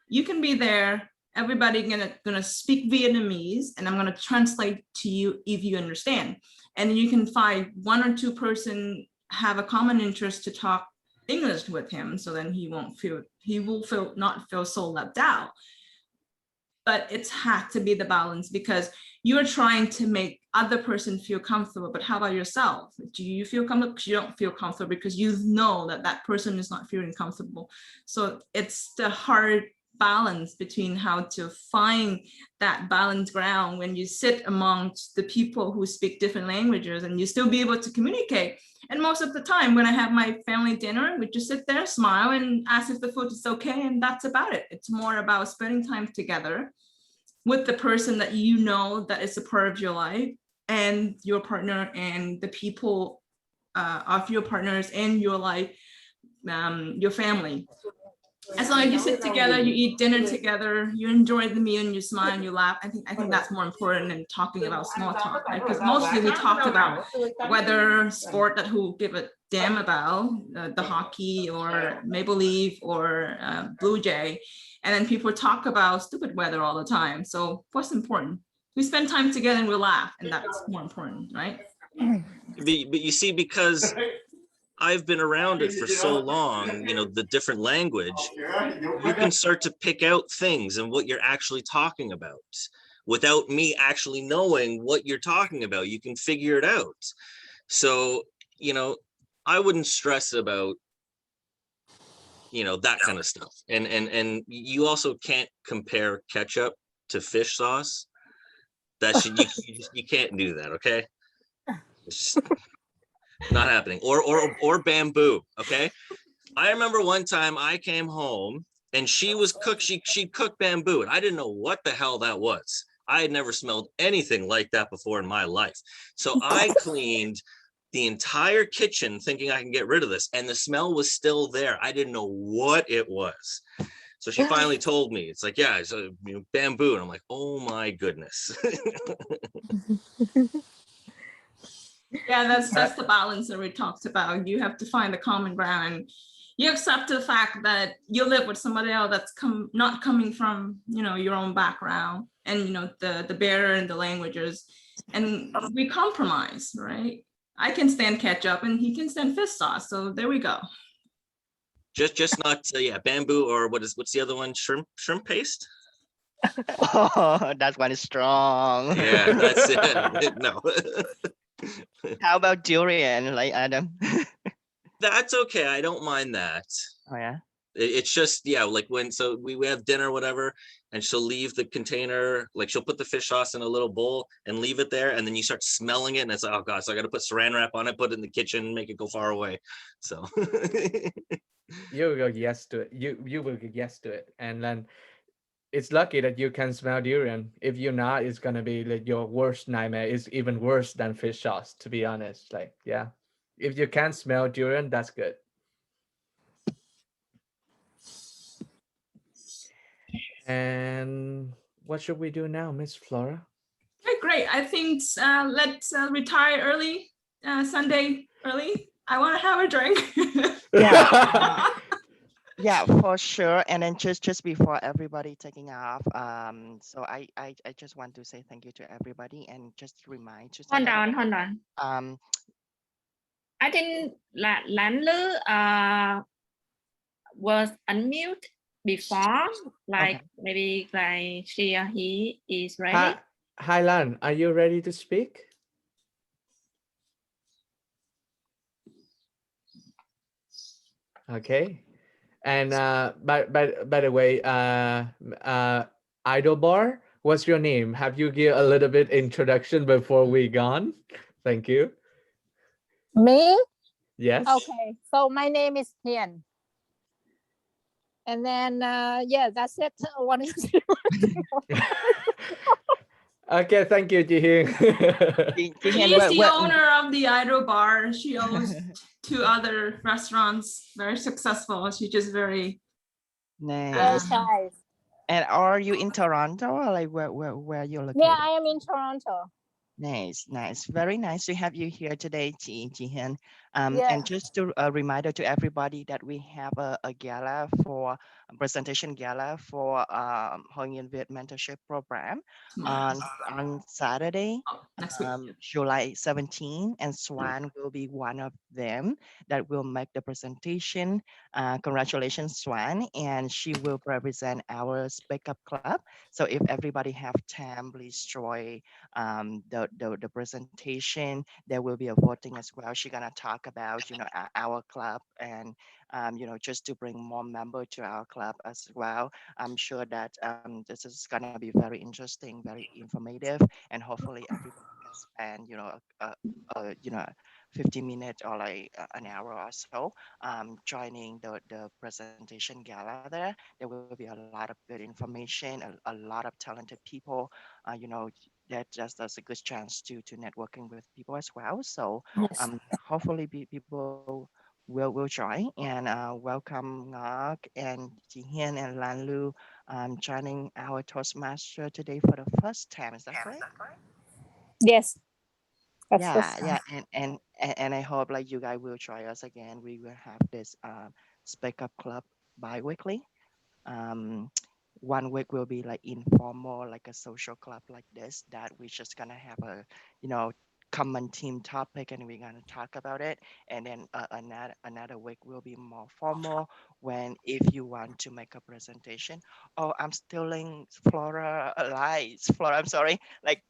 you can be there. Everybody gonna speak Vietnamese, and I'm gonna translate to you if you understand. And you can find 1 or 2 person have a common interest to talk English with him, so then he will not feel so left out. But it's had to be the balance, because you're trying to make other person feel comfortable, but how about yourself? Do you feel comfortable? You don't feel comfortable because you know that that person is not feeling comfortable. So it's the hard balance between how to find that balanced ground when you sit amongst the people who speak different languages and you still be able to communicate. And most of the time when I have my family dinner, we just sit there, smile, and ask if the food is okay, and that's about it. It's more about spending time together with the person that you know that is a part of your life, and your partner, and the people of your partners in your life, your family. As long as you sit together, you eat dinner together, you enjoy the meal, and you smile and you laugh. I think that's more important than talking about small talk, right? Because mostly we talk about whether sport that who give a damn about, the hockey or Maple Leaf or Blue Jay, and then people talk about stupid weather all the time. So what's important? We spend time together and we laugh, and that's more important, right? But you see, because I've been around it for so long, you know, the different language, you can start to pick out things and what you're actually talking about without me actually knowing what you're talking about. You can figure it out. So, you know, I wouldn't stress about, you know, that kind of stuff. And you also can't compare ketchup to fish sauce. That should, you can't do that, okay? It's just not happening. Or bamboo, okay? I remember one time I came home and she cooked bamboo, and I didn't know what the hell that was. I had never smelled anything like that before in my life. So I cleaned the entire kitchen thinking I can get rid of this, and the smell was still there. I didn't know what it was. So she finally told me, it's like, yeah, it's you know, bamboo. And I'm like, oh my goodness. Yeah, that's the balance that we talked about. You have to find the common ground, and you accept the fact that you live with somebody else that's not coming from, you know, your own background, and you know the barrier and the languages, and we compromise, right? I can stand ketchup and he can stand fish sauce, so there we go. just not yeah, bamboo, or what's the other one? Shrimp paste. Oh, that one is strong. Yeah, that's it. No. How about durian, like Adam? That's okay. I don't mind that. Oh yeah. It's just, yeah, like when, so we have dinner, whatever, and she'll leave the container, like she'll put the fish sauce in a little bowl and leave it there, and then you start smelling it, and it's like, oh god, so I got to put saran wrap on it, put it in the kitchen, make it go far away. So You will go yes to it. You will get yes to it, and then it's lucky that you can smell durian. If you're not, it's gonna be like your worst nightmare. Is even worse than fish sauce, to be honest. Like, yeah, if you can't smell durian, that's good. And what should we do now, Miss Flora? Okay, great. I think let's retire early, Sunday early. I want to have a drink. Yeah. Yeah, for sure. And then just before everybody taking off, so I just want to say thank you to everybody, and just remind to Hold on. I think Lan Lu was unmute before, like Okay. maybe like she or he is ready. Hi Lan, are you ready to speak? Okay. And by the way, Idol Bar, what's your name? Have you give a little bit introduction before we gone? Thank you. Me? Yes. Okay, so my name is Hian. And then, yeah, that's it. What is Okay, thank you, Jihyun. She's the owner of the Idol Bar. She owns 2 other restaurants, very successful. She's just very Nice. nice. And are you in Toronto, or like where you located? Yeah, I am in Toronto. Nice, nice. Very nice to have you here today, Jihan. Yeah. And just a reminder to everybody that we have a gala for a presentation gala for Hong Yên Việt mentorship program Tomorrow. on Saturday, Oh, next week. July 17, and Swan will be one of them that will make the presentation. Congratulations, Swan, and she will represent our SpeakUp Club. So if everybody have time, please join the presentation. There will be a voting as well. She's gonna talk about our club and just to bring more members to our club as well. I'm sure that this is gonna be very interesting, very informative, and hopefully everybody can spend a 50 minutes or like an hour or so joining the presentation gala there. There will be a lot of good information, a lot of talented people, that just does a good chance to networking with people as well. So Yes. hopefully people will join, and welcome Ngok and Jihan and Lan Lu joining our Toastmaster today for the first time. Is that correct? Yes. That's Yeah, the yeah, and I hope like you guys will join us again. We will have this Speak Up Club bi-weekly. Um, one week will be like informal, like a social club like this, that we're just gonna have a common team topic and we're gonna talk about it. And then another week will be more formal, when if you want to make a presentation. Oh, I'm stealing Flora lights. Flora, I'm sorry. Like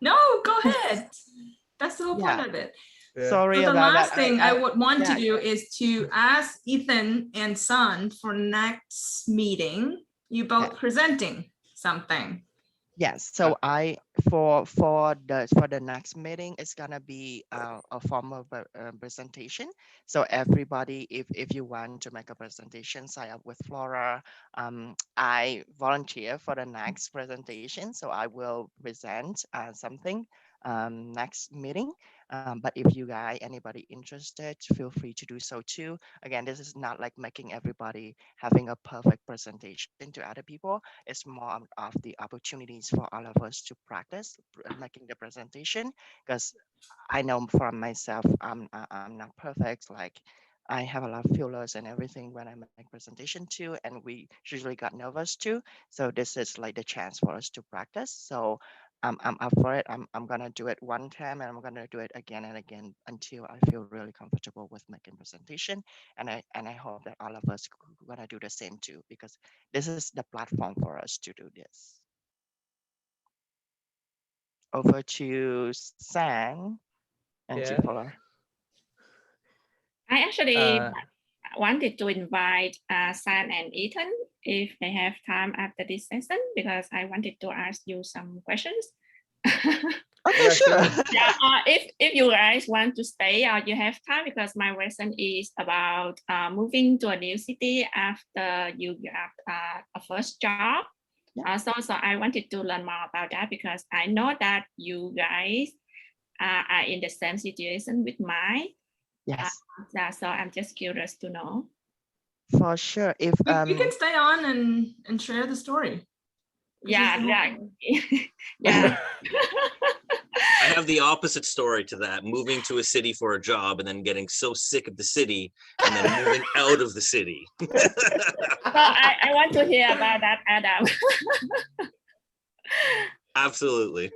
No, go ahead. That's the whole point yeah, of it. sorry So the about last that. thing I would want to yeah, do is to ask Ethan and Sun for next meeting, you both presenting something. Yes, so I for the next meeting, it's gonna be a formal presentation. So everybody, if you want to make a presentation, sign up with Flora. I volunteer for the next presentation, so I will present something next meeting. But if you guys anybody interested, feel free to do so too. Again, this is not like making everybody having a perfect presentation to other people. It's more of the opportunities for all of us to practice making the presentation, because I know from myself, I'm not perfect. Like I have a lot of fillers and everything when I make presentation too, and we usually got nervous too. So this is like the chance for us to practice. So I'm up for it. I'm gonna do it one time, and I'm gonna do it again and again until I feel really comfortable with making presentation. And I hope that all of us gonna do the same too, because this is the platform for us to do this. Over to San and Yeah. Chipola. I actually Uh, wanted to invite San and Ethan if they have time after this session, because I wanted to ask you some questions. Okay, yeah, sure. sure. Yeah, if you guys want to stay or you have time, because my question is about moving to a new city after you got a first job. So I wanted to learn more about that, because I know that you guys are in the same situation with mine. Yes, So I'm just curious to know. for sure. If You can stay on and share the story. Yeah, yeah. I have the opposite story to that, moving to a city for a job and then getting so sick of the city and then moving out of the city. So I want to hear about that, Adam. Absolutely.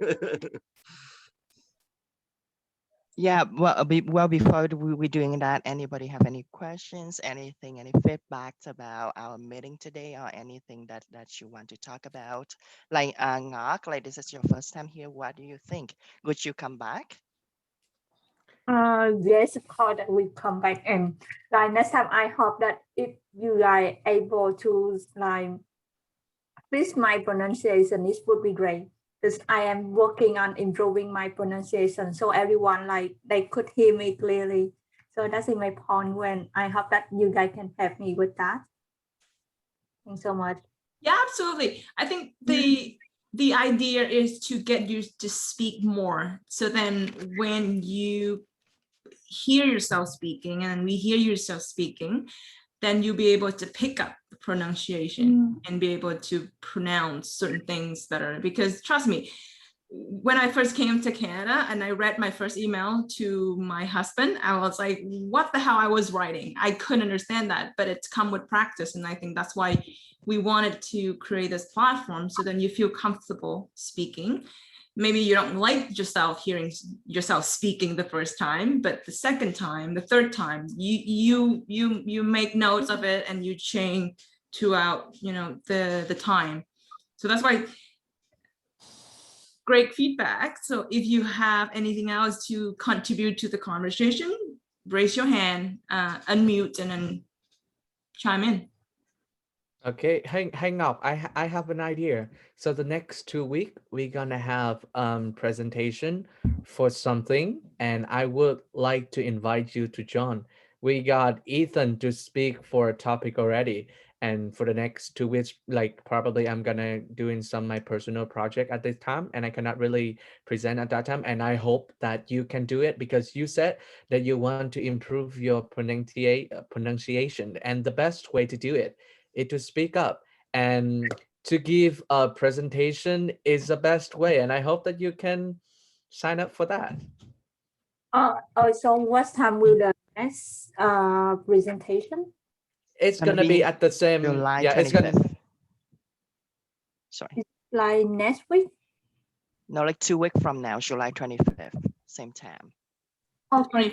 yeah, well, before we're doing that, anybody have any questions, anything, any feedbacks about our meeting today, or anything that you want to talk about? Like Ngok, like this is your first time here. What do you think? Would you come back? Yes, of course, that we come back, and like next time, I hope that if you are able to like fix my pronunciation, this would be great. Because I am working on improving my pronunciation, so everyone like they could hear me clearly. So that's my point. When I hope that you guys can help me with that. Thanks so much. Yeah, absolutely. I think the idea is to get you to speak more. So then when you hear yourself speaking and we hear yourself speaking, then you'll be able to pick up the pronunciation and be able to pronounce certain things that are, because trust me, when I first came to Canada and I read my first email to my husband, I was like, what the hell I was writing? I couldn't understand that, but it's come with practice. And I think that's why we wanted to create this platform, so then you feel comfortable speaking. Maybe you don't like yourself hearing yourself speaking the first time, but the second time, the third time, you make notes of it and you change throughout, you know, the time. So that's why great feedback. So if you have anything else to contribute to the conversation, raise your hand, unmute, and then chime in. Okay, hang up. I have an idea. So the next 2 weeks we're gonna have presentation for something, and I would like to invite you to join. We got Ethan to speak for a topic already, and for the next 2 weeks, like probably I'm gonna doing some my personal project at this time, and I cannot really present at that time. And I hope that you can do it because you said that you want to improve your pronunciation, and the best way to do it is to speak up, and to give a presentation is the best way, and I hope that you can sign up for that. So what time will the next presentation? It's gonna be at the same, July yeah, it's gonna 25th. Sorry. Like next week? No, like 2 weeks from now, July 25th, same time. Okay.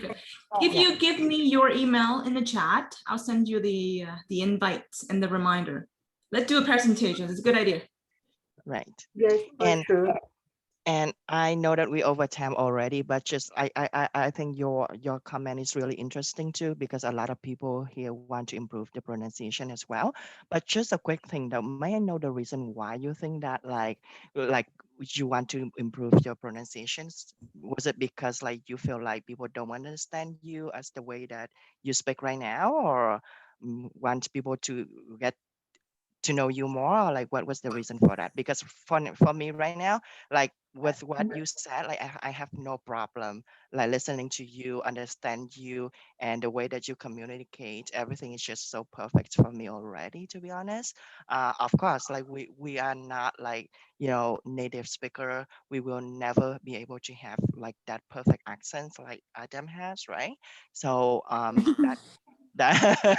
If you give me your email in the chat, I'll send you the invites and the reminder. Let's do a presentation. It's a good idea. Right. Yes, for sure. And I know that we over time already, but just I think your comment is really interesting too, because a lot of people here want to improve the pronunciation as well. But just a quick thing though, may I know the reason why you think that like you want to improve your pronunciations? Was it because like you feel like people don't understand you as the way that you speak right now, or want people to get to know you more, or like what was the reason for that? Because for me right now, like with what you said, like I have no problem like listening to you, understand you, and the way that you communicate, everything is just so perfect for me already, to be honest. Of course, like we are not like, you know, native speaker. We will never be able to have like that perfect accent like Adam has, right? So that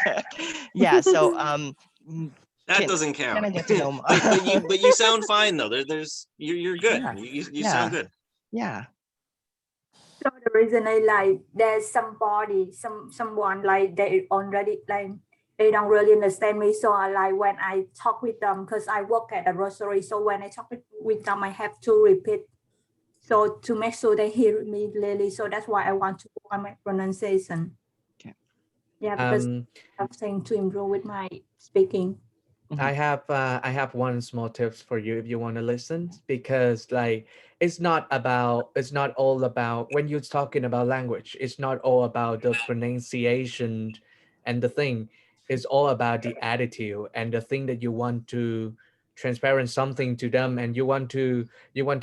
yeah, so That doesn't can count. I get to know more? but you sound fine though. You're good. Yeah. You sound good. Yeah. So the reason I like, there's someone like they already like they don't really understand me. So I like when I talk with them, because I work at a grocery. So when I talk with them, I have to repeat. So to make sure they hear me clearly. So that's why I want to work on my pronunciation. Okay. Yeah, because I'm saying to improve with my speaking. I have one small tips for you if you want to listen, because like it's not all about when you're talking about language, it's not all about the pronunciation and the thing. It's all about the attitude and the thing that you want to transparent something to them, and you want to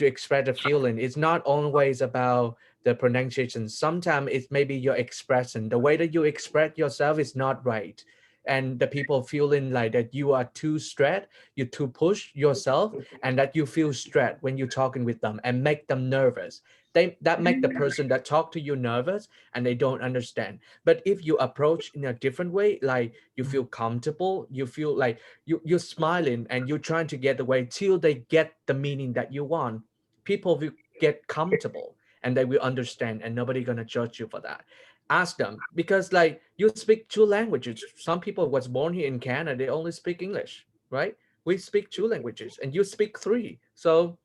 express a feeling. It's not always about the pronunciation. Sometimes it's maybe your expression, the way that you express yourself is not right, and the people feeling like that you are too stressed, you too push yourself, and that you feel stressed when you're talking with them and make them nervous. That make the person that talk to you nervous, and they don't understand. But if you approach in a different way, like you feel comfortable, you feel like you're smiling and you're trying to get away till they get the meaning that you want, people will get comfortable and they will understand, and nobody gonna judge you for that. Ask them, because like you speak two languages. Some people was born here in Canada, they only speak English, right? We speak two languages and you speak three. So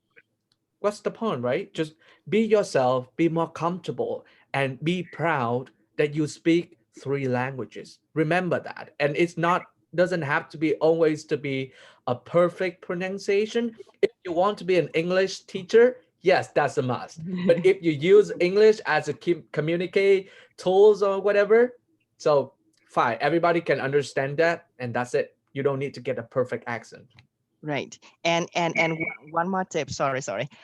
what's the point, right? Just be yourself, be more comfortable, and be proud that you speak three languages. Remember that. And it's not doesn't have to be always to be a perfect pronunciation. If you want to be an English teacher, yes, that's a must. But if you use English as a communicate tools or whatever, so fine, everybody can understand that, and that's it. You don't need to get a perfect accent. Right. And one more tip, sorry.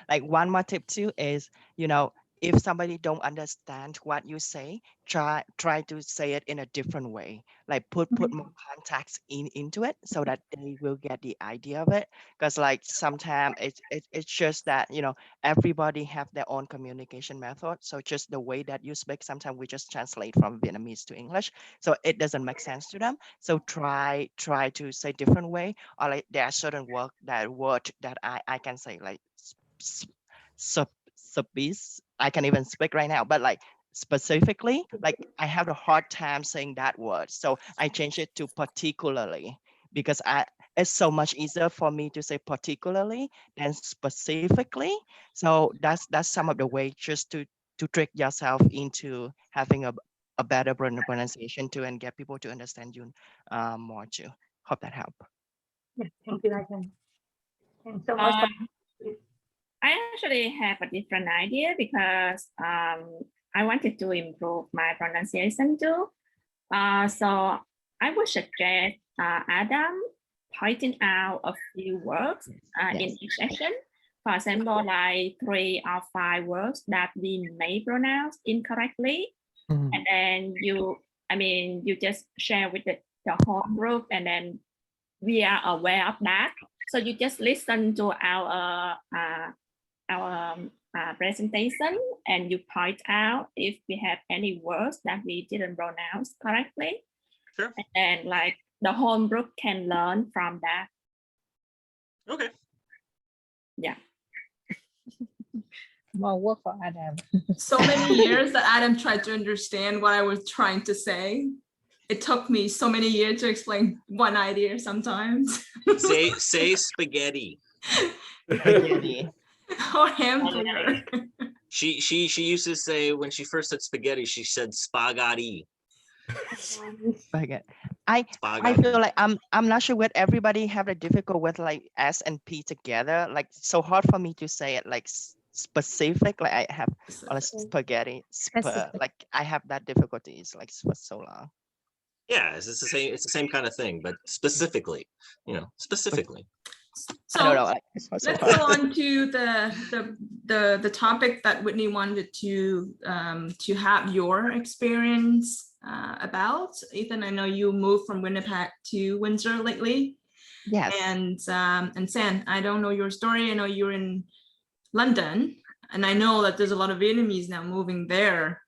Like one more tip too is, you know, if somebody don't understand what you say, try to say it in a different way, like put more context into it so that they will get the idea of it. Because like sometimes it's just that, you know, everybody have their own communication method, so just the way that you speak, sometimes we just translate from Vietnamese to English, so it doesn't make sense to them. So try to say different way, or like there are certain word that I can say, like sub subis. I can even speak right now, but like specifically, like I have a hard time saying that word. So I changed it to particularly, because it's so much easier for me to say particularly than specifically. So that's some of the way just to trick yourself into having a better pronunciation too, and get people to understand you more too. Hope that helped. Yeah, thank you, Nathan. Thanks so much. I actually have a different idea because I wanted to improve my pronunciation too. So I would suggest Adam pointing out a few words in each section. For example, like 3 or 5 words that we may pronounce incorrectly. And then you just share with the whole group, and then we are aware of that. So you just listen to our presentation, and you point out if we have any words that we didn't pronounce correctly. Sure. And like the whole group can learn from that. Okay. Yeah. More work for Adam. So many years that Adam tried to understand what I was trying to say. It took me so many years to explain one idea sometimes. Say spaghetti. Spaghetti. Or hamburger. She used to say, when she first said spaghetti, she said spaghetti. Spaghetti. I feel like I'm not sure what everybody have a difficult with like S and P together. Like so hard for me to say it like specific. Like I have spaghetti. Like I have that difficulties like for so long. Yeah, it's the same kind of thing, but specifically, you know, specifically. So I don't know. let's go on to the topic that Whitney wanted to have your experience about. Ethan, I know you moved from Winnipeg to Windsor lately. Yes. And San, I don't know your story. I know you're in London, and I know that there's a lot of Vietnamese now moving there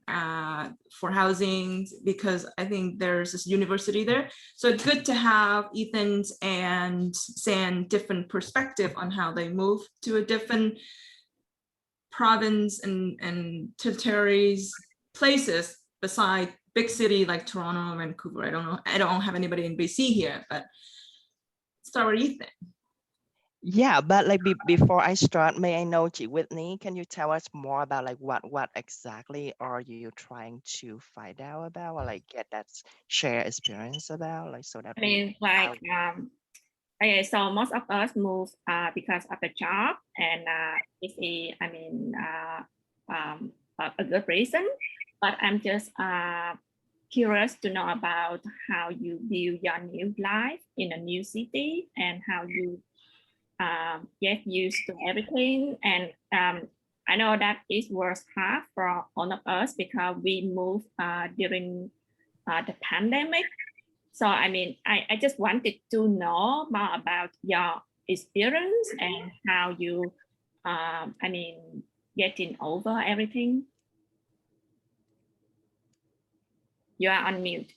for housing, because I think there's this university there. So it's good to have Ethan's and San different perspective on how they move to a different province and territories, places beside big city like Toronto, Vancouver. I don't know. I don't have anybody in BC here, but start with Ethan. Yeah, but like before I start, may I know, Whitney, can you tell us more about like what exactly are you trying to find out about, or like get that share experience about, like so that okay, so most of us move because of the job, and it's a good reason. But I'm just curious to know about how you view your new life in a new city, and how you get used to everything. And I know that it was hard for all of us because we moved during the pandemic. So I mean, I just wanted to know more about your experience and how you getting over everything. You are on mute.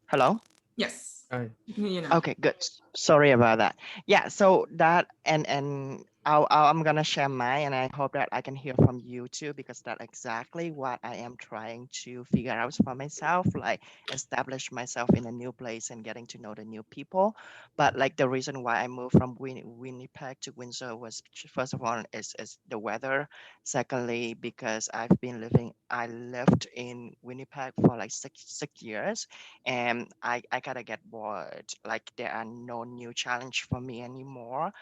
Hello? Yes. Hi. You know. Okay, good. Sorry about that. Yeah, so that and I'm gonna share mine, and I hope that I can hear from you too, because that's exactly what I am trying to figure out for myself, like establish myself in a new place and getting to know the new people. But like the reason why I moved from Winnipeg to Windsor was, first of all, is the weather. Secondly, because I lived in Winnipeg for like six years, and I gotta get bored. Like there are no new challenge for me anymore.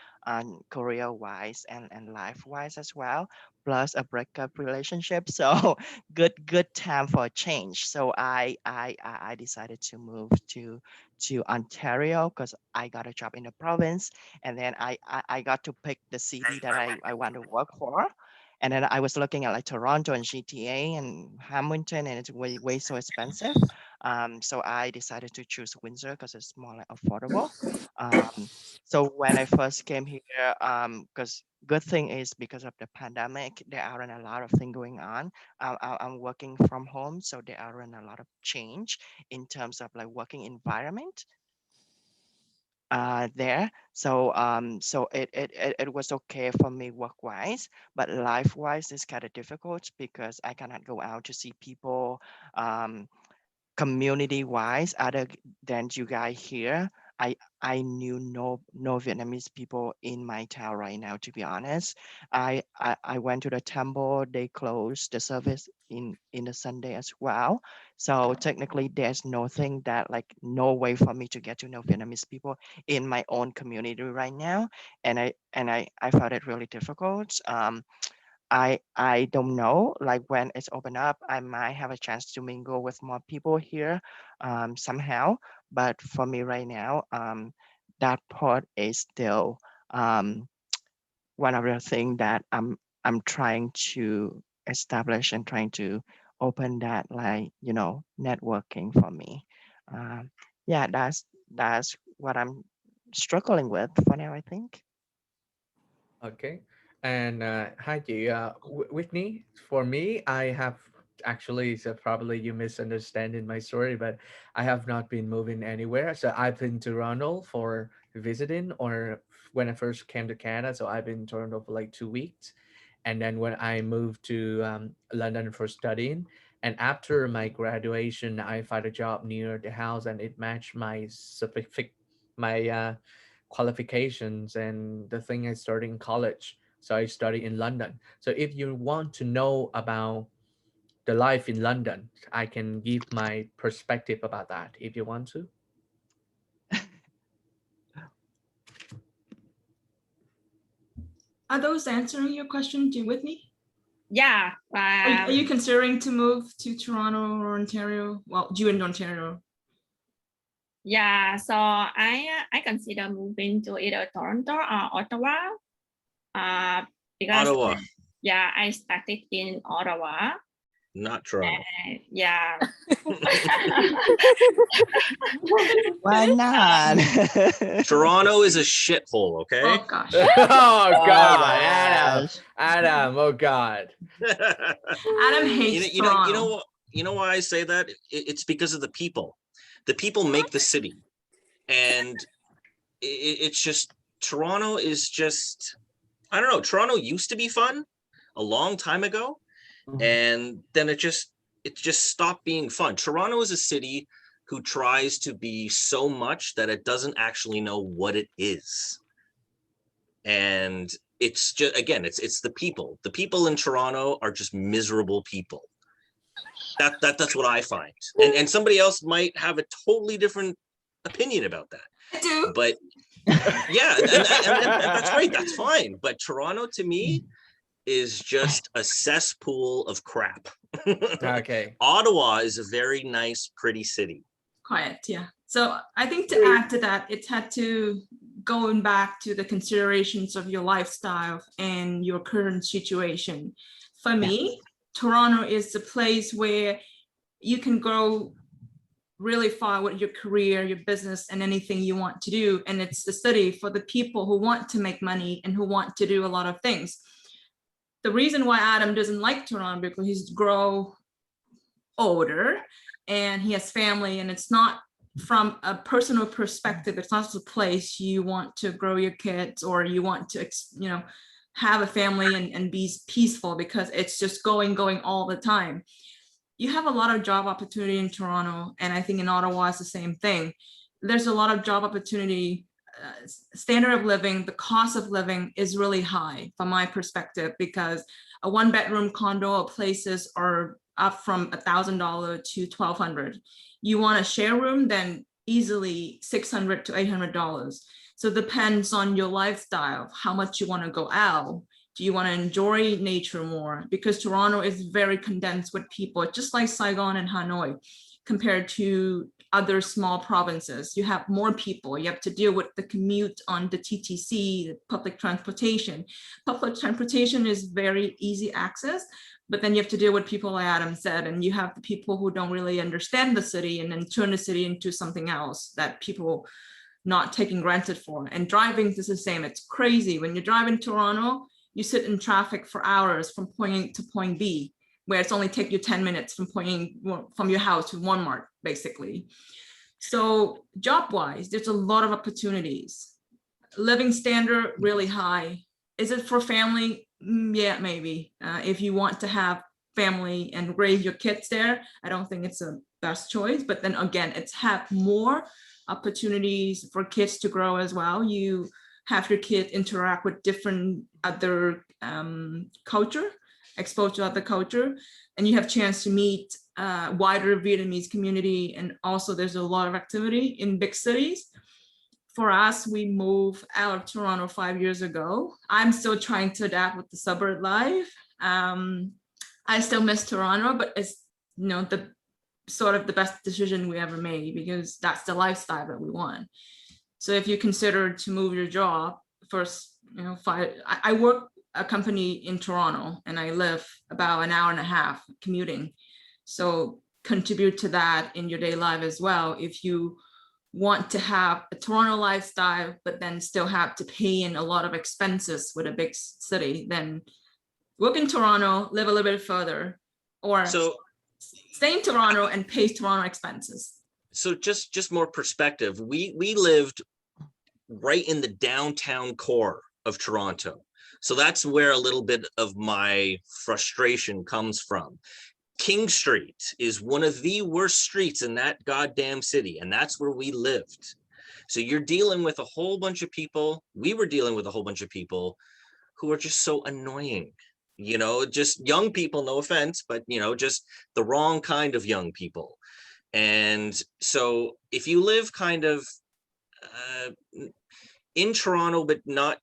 career-wise and life-wise as well, plus a breakup relationship. So good time for a change. So I decided to move to Ontario because I got a job in the province, and then I got to pick the city that I want to work for. And then I was looking at like Toronto and GTA and Hamilton, and it's way so expensive. So I decided to choose Windsor because it's more like affordable. So when I first came here, because good thing is because of the pandemic, there aren't a lot of things going on. I'm working from home, so there aren't a lot of change in terms of like working environment there. So it was okay for me work wise, but life wise is kind of difficult because I cannot go out to see people. Community wise, other than you guys here, I knew no Vietnamese people in my town right now, to be honest. I went to the temple, they closed the service in the Sunday as well. So technically there's nothing that like no way for me to get to know Vietnamese people in my own community right now. And I found it really difficult. I don't know, like when it's open up, I might have a chance to mingle with more people here somehow. But for me right now, that part is still one of the things that I'm trying to establish and trying to open that, like, you know, networking for me. Yeah, that's what I'm struggling with for now, I think. Okay. And hi, chị. Whitney, for me, I have actually, so probably you misunderstanding my story, but I have not been moving anywhere. So I've been to Toronto for visiting, or when I first came to Canada. So I've been in Toronto for like 2 weeks. And then when I moved to London for studying, and after my graduation, I found a job near the house and it matched my specific, my qualifications and the thing I started in college. So I studied in London. So if you want to know about the life in London, I can give my perspective about that if you want to. Are those answering your question? Do you with me? Yeah. Are you considering to move to Toronto or Ontario? Well, you in Ontario. Yeah, so I consider moving to either Toronto or Ottawa. Because Ottawa, yeah, I started in Ottawa. not Toronto. Yeah. Why not? Toronto is a shithole, okay? Oh gosh. Oh God, Adam, gosh. Adam, oh God. Adam hates you Toronto. know you know why I say that? It's because of the people. The people make the city, and it's just Toronto is just, I don't know. Toronto used to be fun a long time ago, and then it just stopped being fun. Toronto is a city who tries to be so much that it doesn't actually know what it is. And it's just, again, it's the people. The people in Toronto are just miserable people. That's what I find. And somebody else might have a totally different opinion about that. I do. But yeah, and that's great. That's fine. But Toronto to me is just a cesspool of crap. Okay. Ottawa is a very nice, pretty city. Quiet, yeah. So I think to add to that, it had to going back to the considerations of your lifestyle and your current situation. For me, Toronto is the place where you can go really far with your career, your business, and anything you want to do. And it's the city for the people who want to make money and who want to do a lot of things. The reason why Adam doesn't like Toronto because he's grow older and he has family, and it's not from a personal perspective. It's not a place you want to grow your kids or you want to, you know, have a family and be peaceful, because it's just going all the time. You have a lot of job opportunity in Toronto, and I think in Ottawa is the same thing. There's a lot of job opportunity. Standard of living, the cost of living is really high from my perspective, because a 1-bedroom condo places are up from $1,000 to $1,200. You want a share room, then easily $600 to $800. So it depends on your lifestyle, how much you want to go out. Do you want to enjoy nature more? Because Toronto is very condensed with people, just like Saigon and Hanoi, compared to other small provinces. You have more people. You have to deal with the commute on the TTC, the public transportation. Public transportation is very easy access, but then you have to deal with people, like Adam said, and you have the people who don't really understand the city and then turn the city into something else that people not taking granted for. And driving is the same. It's crazy. When you drive in Toronto, you sit in traffic for hours from point A to point B, where it's only take you 10 minutes from your house to Walmart, basically. So job-wise, there's a lot of opportunities. Living standard, really high. Is it for family? Yeah, maybe. If you want to have family and raise your kids there, I don't think it's a best choice. But then again, it's have more opportunities for kids to grow as well. You have your kid interact with different other culture, exposed to other culture, and you have chance to meet wider Vietnamese community. And also there's a lot of activity in big cities. For us, we moved out of Toronto 5 years ago. I'm still trying to adapt with the suburb life. I still miss Toronto, but it's, you know, the sort of the best decision we ever made, because that's the lifestyle that we want. So if you consider to move your job first, you know, I work a company in Toronto and I live about an hour and a half commuting. So contribute to that in your daily life as well. If you want to have a Toronto lifestyle, but then still have to pay in a lot of expenses with a big city, then work in Toronto, live a little bit further, or stay in Toronto and pay Toronto expenses. So just more perspective. We lived right in the downtown core of Toronto. So that's where a little bit of my frustration comes from. King Street is one of the worst streets in that goddamn city, and that's where we lived. So you're dealing with a whole bunch of people. We were dealing with a whole bunch of people who are just so annoying, you know, just young people, no offense, but, you know, just the wrong kind of young people. And so if you live kind of in Toronto, but not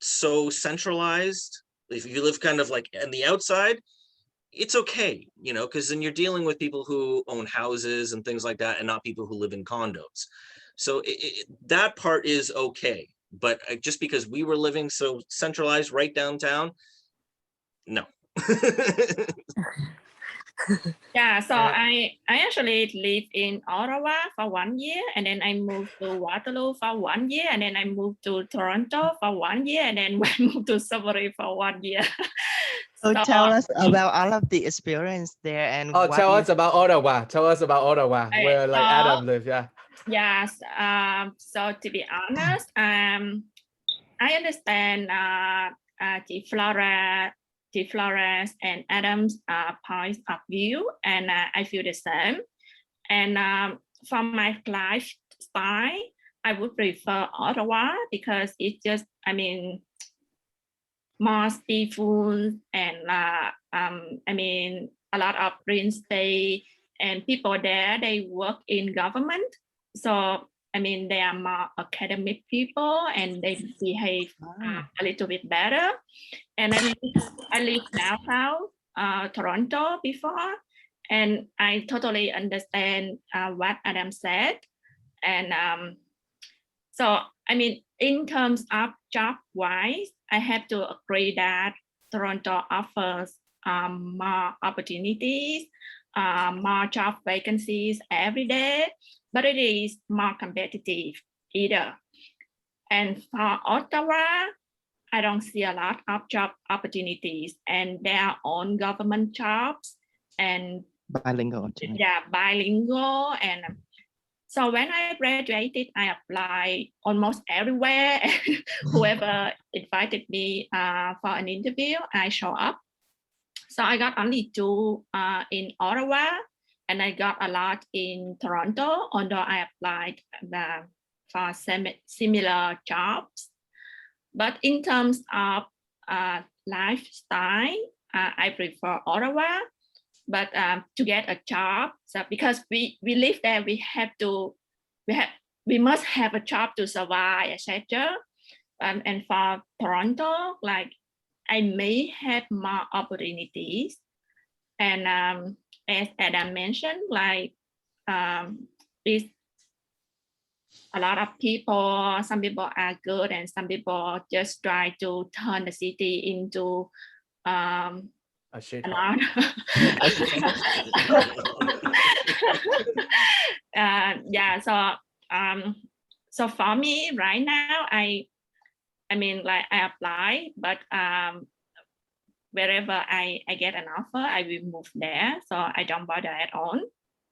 so centralized, if you live kind of like on the outside, it's okay, you know, because then you're dealing with people who own houses and things like that, and not people who live in condos. So that part is okay. But just because we were living so centralized right downtown, no. Yeah, so I actually lived in Ottawa for 1 year, and then I moved to Waterloo for 1 year, and then I moved to Toronto for 1 year, and then I moved to Sudbury for 1 year. So tell us about all of the experience there, and tell us about Ottawa. Tell us about Ottawa, where like Adam lives. Yeah. Yes. So to be honest, I understand the Flores and Adam's points of view, and I feel the same. And from my lifestyle, I would prefer Ottawa because it's just, I mean, more seafood and I mean, a lot of real estate, and people there, they work in government. So I mean, they are more academic people and they behave a little bit better. And I lived downtown Toronto before, and I totally understand what Adam said. And so, I mean, in terms of job-wise, I have to agree that Toronto offers more opportunities, more job vacancies every day, but it is more competitive either. And for Ottawa, I don't see a lot of job opportunities, and their own government jobs and bilingual. Yeah, bilingual. And so when I graduated, I applied almost everywhere. Whoever invited me for an interview, I show up. So I got only 2 in Ottawa, and I got a lot in Toronto, although I applied for similar jobs. But in terms of lifestyle, I prefer Ottawa. But to get a job, so because we live there, we have to we have we must have a job to survive, etc. And for Toronto, like I may have more opportunities. And as Adam mentioned, like is a lot of people, some people are good and some people just try to turn the city into A shithole. another. Yeah, so for me right now, I mean, like I apply, but wherever I get an offer, I will move there. So I don't bother at all.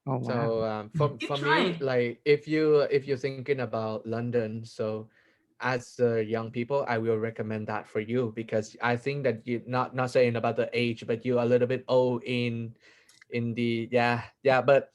Oh, wow. So for me, try. like if you're thinking about London, so as young people, I will recommend that for you because I think that you not saying about the age, but you're a little bit old in the yeah, but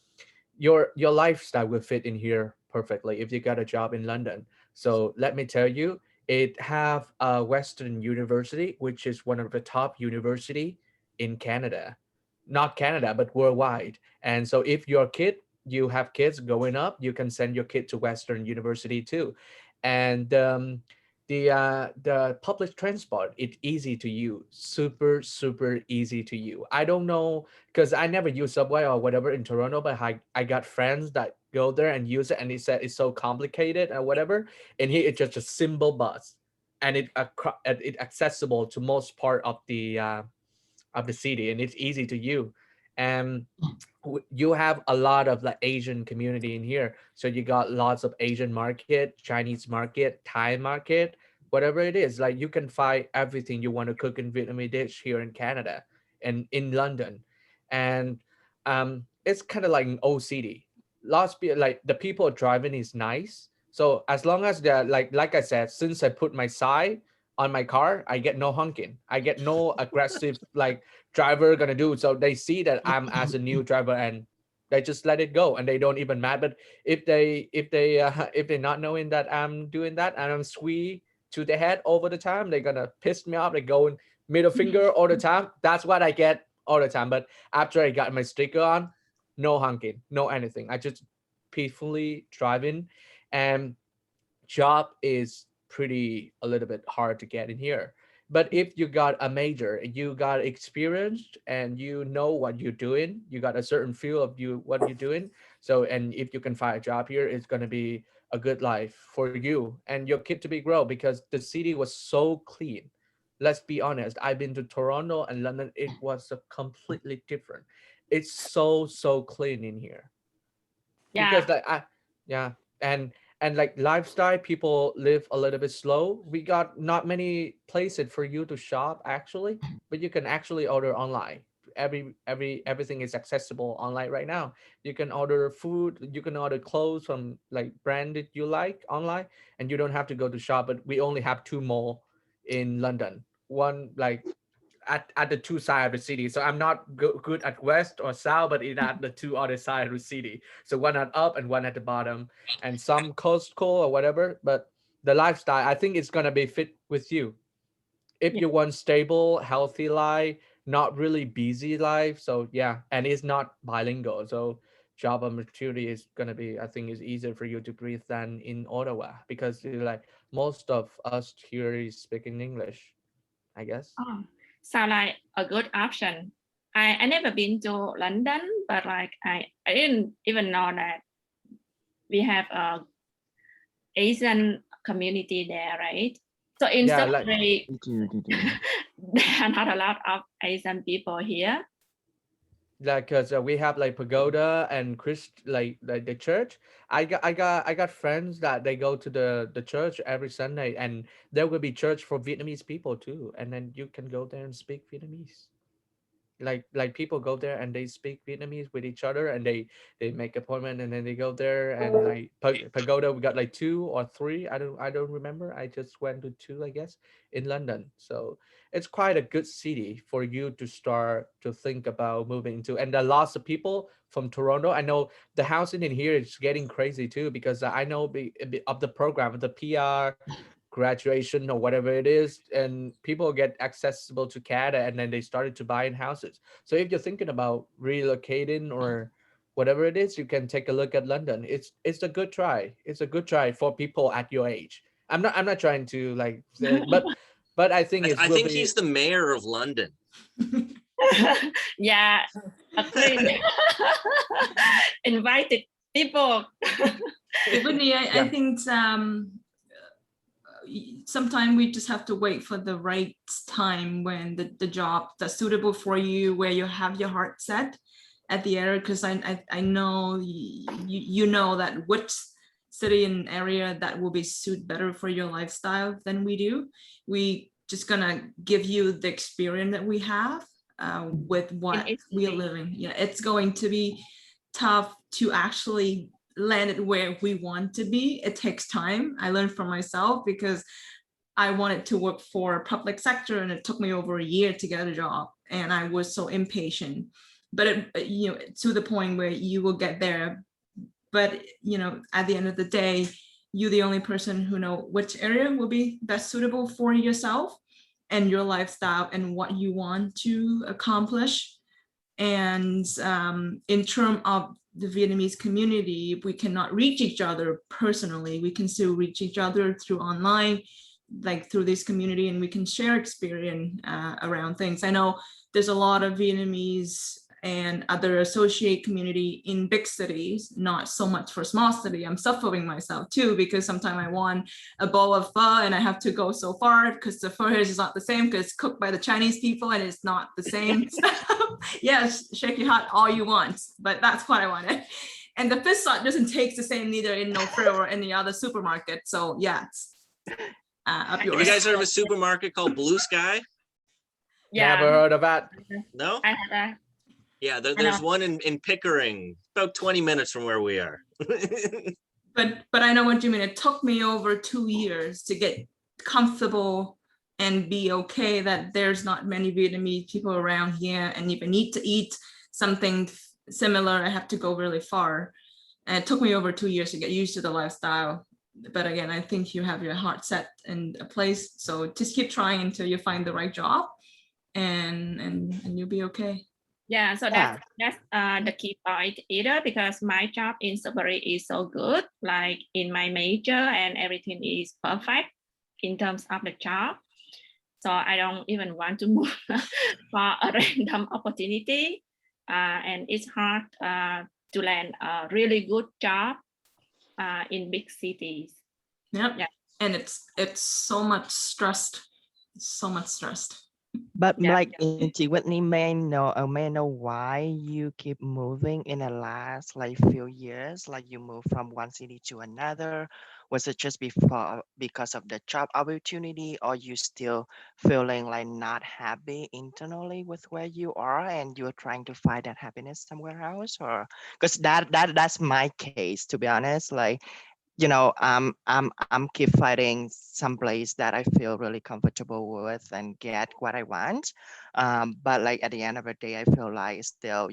your lifestyle will fit in here perfectly if you got a job in London. So let me tell you, it have a Western University, which is one of the top university in Canada, not Canada but worldwide. And so if your kid, you have kids growing up, you can send your kid to Western University too. And the public transport, it's easy to use, super easy to use. I don't know because I never use subway or whatever in Toronto, but I got friends that go there and use it, and they said it's so complicated or whatever. And here it's just a simple bus, and it accessible to most part of the city, and it's easy to use. And you have a lot of the Asian community in here, so you got lots of Asian market, Chinese market, Thai market, whatever it is. Like you can find everything you want to cook in Vietnamese dish here in Canada and in London. And it's kind of like an old city. Like the people driving is nice, so as long as they're like I said, since I put my side on my car, I get no honking, I get no aggressive like driver gonna do. So they see that I'm as a new driver, and they just let it go, and they don't even mad. But if they're not knowing that I'm doing that and I'm sweet to the head over the time, they're gonna piss me off. They go in middle finger all the time. That's what I get all the time. But after I got my sticker on, no honking, no anything. I just peacefully driving. And job is pretty a little bit hard to get in here. But if you got a major, you got experience and you know what you're doing, you got a certain feel of you what you're doing. So and if you can find a job here, it's gonna be a good life for you and your kid to be grow because the city was so clean. Let's be honest. I've been to Toronto and London. It was a completely different. It's so clean in here Yeah. because like yeah, and like lifestyle, people live a little bit slow. We got not many places for you to shop actually, but you can actually order online. Everything is accessible online right now. You can order food, you can order clothes from like brand that you like online, and you don't have to go to shop. But we only have two mall in London, one like at the two side of the city. So I'm not good at west or south, but in at the two other side of the city. So one at up and one at the bottom, and some Costco or whatever. But the lifestyle, I think it's gonna be fit with you. If Yeah. you want stable, healthy life, not really busy life. So yeah, and it's not bilingual. So job opportunity is gonna be, I think, is easier for you to breathe than in Ottawa because like most of us here is speaking English, I guess. Oh, sound like a good option. I never been to London, but like I didn't even know that we have a Asian community there, right? So in Yeah, like Sudbury, Did you? there are not a lot of Asian people here. because we have like pagoda and Christ like the church. I got friends that they go to the church every Sunday, and there will be church for Vietnamese people too, and then you can go there and speak Vietnamese. Like people go there and they speak Vietnamese with each other, and they make appointment, and then they go there. And like pagoda, we got like two or three. I don't remember. I just went to two, I guess, in London. So it's quite a good city for you to start to think about moving into. And there are lots of people from Toronto. I know the housing in here is getting crazy too, because I know of the program, the PR graduation or whatever it is, and people get accessible to Canada, and then they started to buy in houses. So if you're thinking about relocating or whatever it is, you can take a look at London. It's a good try. It's a good try for people at your age. I'm not trying to like say, but I think it I will think be. he's the mayor of London. Yeah, agree. Invited people. Whitney, Yeah. I think sometimes we just have to wait for the right time when the job that's suitable for you, where you have your heart set at the area. Because I know you know that which city and area that will be suit better for your lifestyle than we do. We just gonna give you the experience that we have with what we're living. Yeah, it's going to be tough to actually land it where we want to be. It takes time. I learned from myself because I wanted to work for public sector and it took me over a year to get a job and I was so impatient. But it, to the point where you will get there. But at the end of the day, you're the only person who know which area will be best suitable for yourself and your lifestyle and what you want to accomplish. And in terms of the Vietnamese community, if we cannot reach each other personally, we can still reach each other through online, like through this community, and we can share experience around things. I know there's a lot of Vietnamese and other associate community in big cities, not so much for small city. I'm suffering myself too, because sometimes I want a bowl of pho and I have to go so far because the pho is not the same because it's cooked by the Chinese people and it's not the same. Yes, shake your heart all you want, but that's what I wanted. And the fish sauce doesn't taste the same neither in No Frill or any other supermarket. So yeah, it's up yours. Have you guys heard of a supermarket called Blue Sky? Yeah. Never heard of that. No? I had that. Yeah, there's one in Pickering, about 20 minutes from where we are. But I know what you mean. It took me over 2 years to get comfortable and be okay that there's not many Vietnamese people around here. And if I need to eat something similar, I have to go really far. And it took me over 2 years to get used to the lifestyle. But again, I think you have your heart set in a place. So just keep trying until you find the right job and you'll be okay. Yeah, so that's the key point either, because my job in Sudbury is so good, like in my major and everything is perfect in terms of the job. So I don't even want to move for a random opportunity. And it's hard to land a really good job in big cities. Yep. Yeah. And it's so much stressed. So much stressed. But like into Whitney, may I know why you keep moving in the last like few years? Like you move from one city to another. Was it just because of the job opportunity, or you still feeling like not happy internally with where you are, and you're trying to find that happiness somewhere else? Or because that's my case, to be honest. Like, I'm keep finding some place that I feel really comfortable with and get what I want. But like at the end of the day, I feel like still,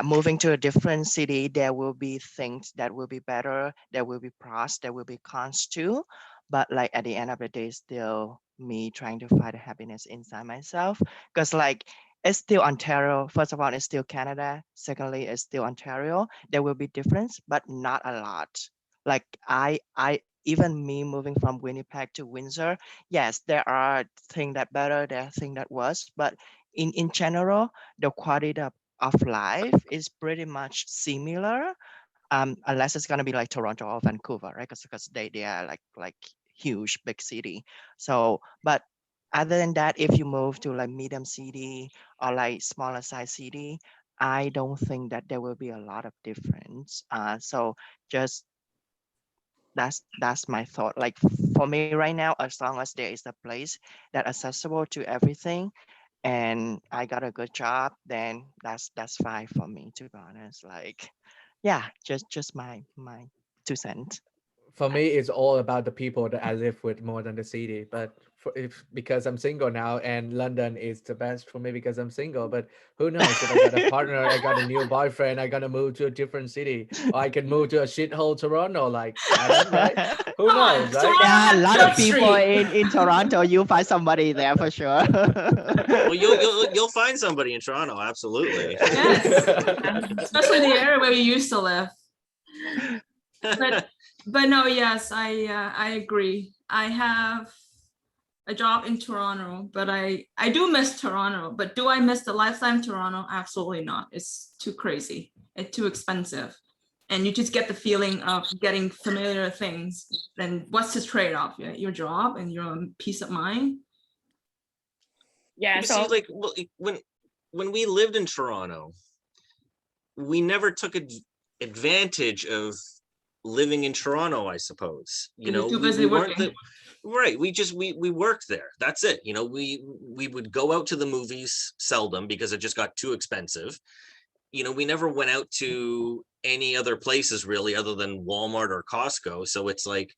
moving to a different city, there will be things that will be better. There will be pros, there will be cons too. But like at the end of the day, still me trying to find happiness inside myself. Because like it's still Ontario. First of all, it's still Canada. Secondly, it's still Ontario. There will be difference, but not a lot. Like I even me moving from Winnipeg to Windsor, yes, there are things that better, there are things that worse, but in general, the quality of life is pretty much similar, unless it's gonna be like Toronto or Vancouver, right? Because they are like huge big city. So, but other than that, if you move to like medium city or like smaller size city, I don't think that there will be a lot of difference. So just that's my thought. Like for me right now, as long as there is a place that accessible to everything and I got a good job, then that's fine for me, to be honest. Like, yeah, just my 2 cents. For me, it's all about the people that I live with more than the city. But because I'm single now, and London is the best for me because I'm single. But who knows, if I got a partner, I got a new boyfriend, I gotta move to a different city, or I can move to a shithole Toronto like Adam, right? Who Come on, knows, right? Toronto Yeah, a has lot Church of people Street. in Toronto, you find somebody there for sure. Well, you'll find somebody in Toronto, absolutely. Yes, especially the area where we used to live. But no, yes, I agree. I have a job in Toronto, but I do miss Toronto. But do I miss the lifestyle in Toronto? Absolutely not. It's too crazy. It's too expensive. And you just get the feeling of getting familiar things. Then what's the trade-off? Your job and your peace of mind. Yeah, You so see, like when we lived in Toronto, we never took advantage of living in Toronto, I suppose. You know, too busy we weren't working. right. We worked there. That's it. You know, we would go out to the movies seldom because it just got too expensive. You know, we never went out to any other places really other than Walmart or Costco. So it's like,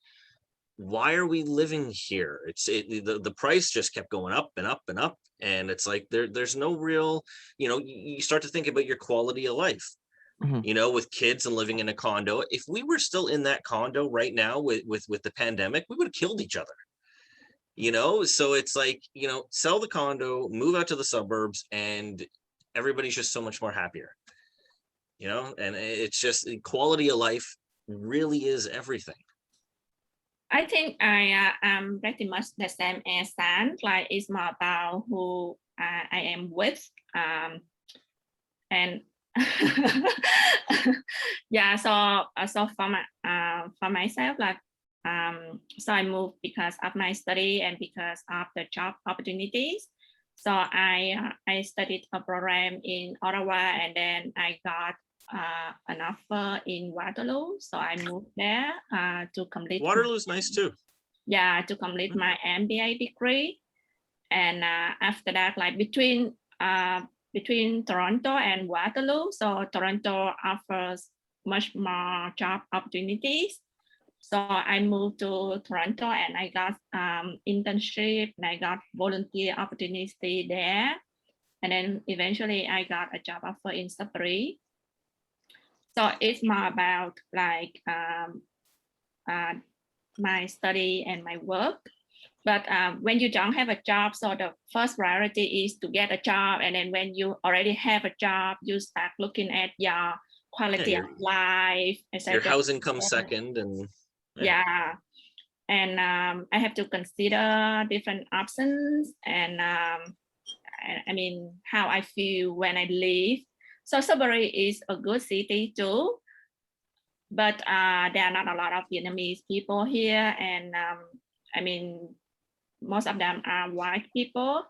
why are we living here? The price just kept going up and up and up. And it's like there's no real, you know, you start to think about your quality of life. Mhm. You know, with kids and living in a condo. If we were still in that condo right now with the pandemic, we would have killed each other. You know, so it's like, you know, sell the condo, move out to the suburbs, and everybody's just so much more happier. You know, and it's just quality of life really is everything. I think I am pretty much the same as San. Like it's more about who I am with, and yeah. So for myself, like so I moved because of my study and because of the job opportunities. So I studied a program in Ottawa, and then I got an offer in Waterloo. So I moved there to complete. Waterloo's nice too. Yeah, to complete my MBA degree. And after that, like between Toronto and Waterloo, so Toronto offers much more job opportunities. So I moved to Toronto and I got internship and I got volunteer opportunity there. And then eventually I got a job offer in Sudbury. So it's more about like my study and my work. But when you don't have a job, so the first priority is to get a job. And then when you already have a job, you start looking at your quality of life, etc. Your housing comes second, and yeah. And I have to consider different options and I mean how I feel when I leave. So Sudbury is a good city too, but there are not a lot of Vietnamese people here, and I mean most of them are white people.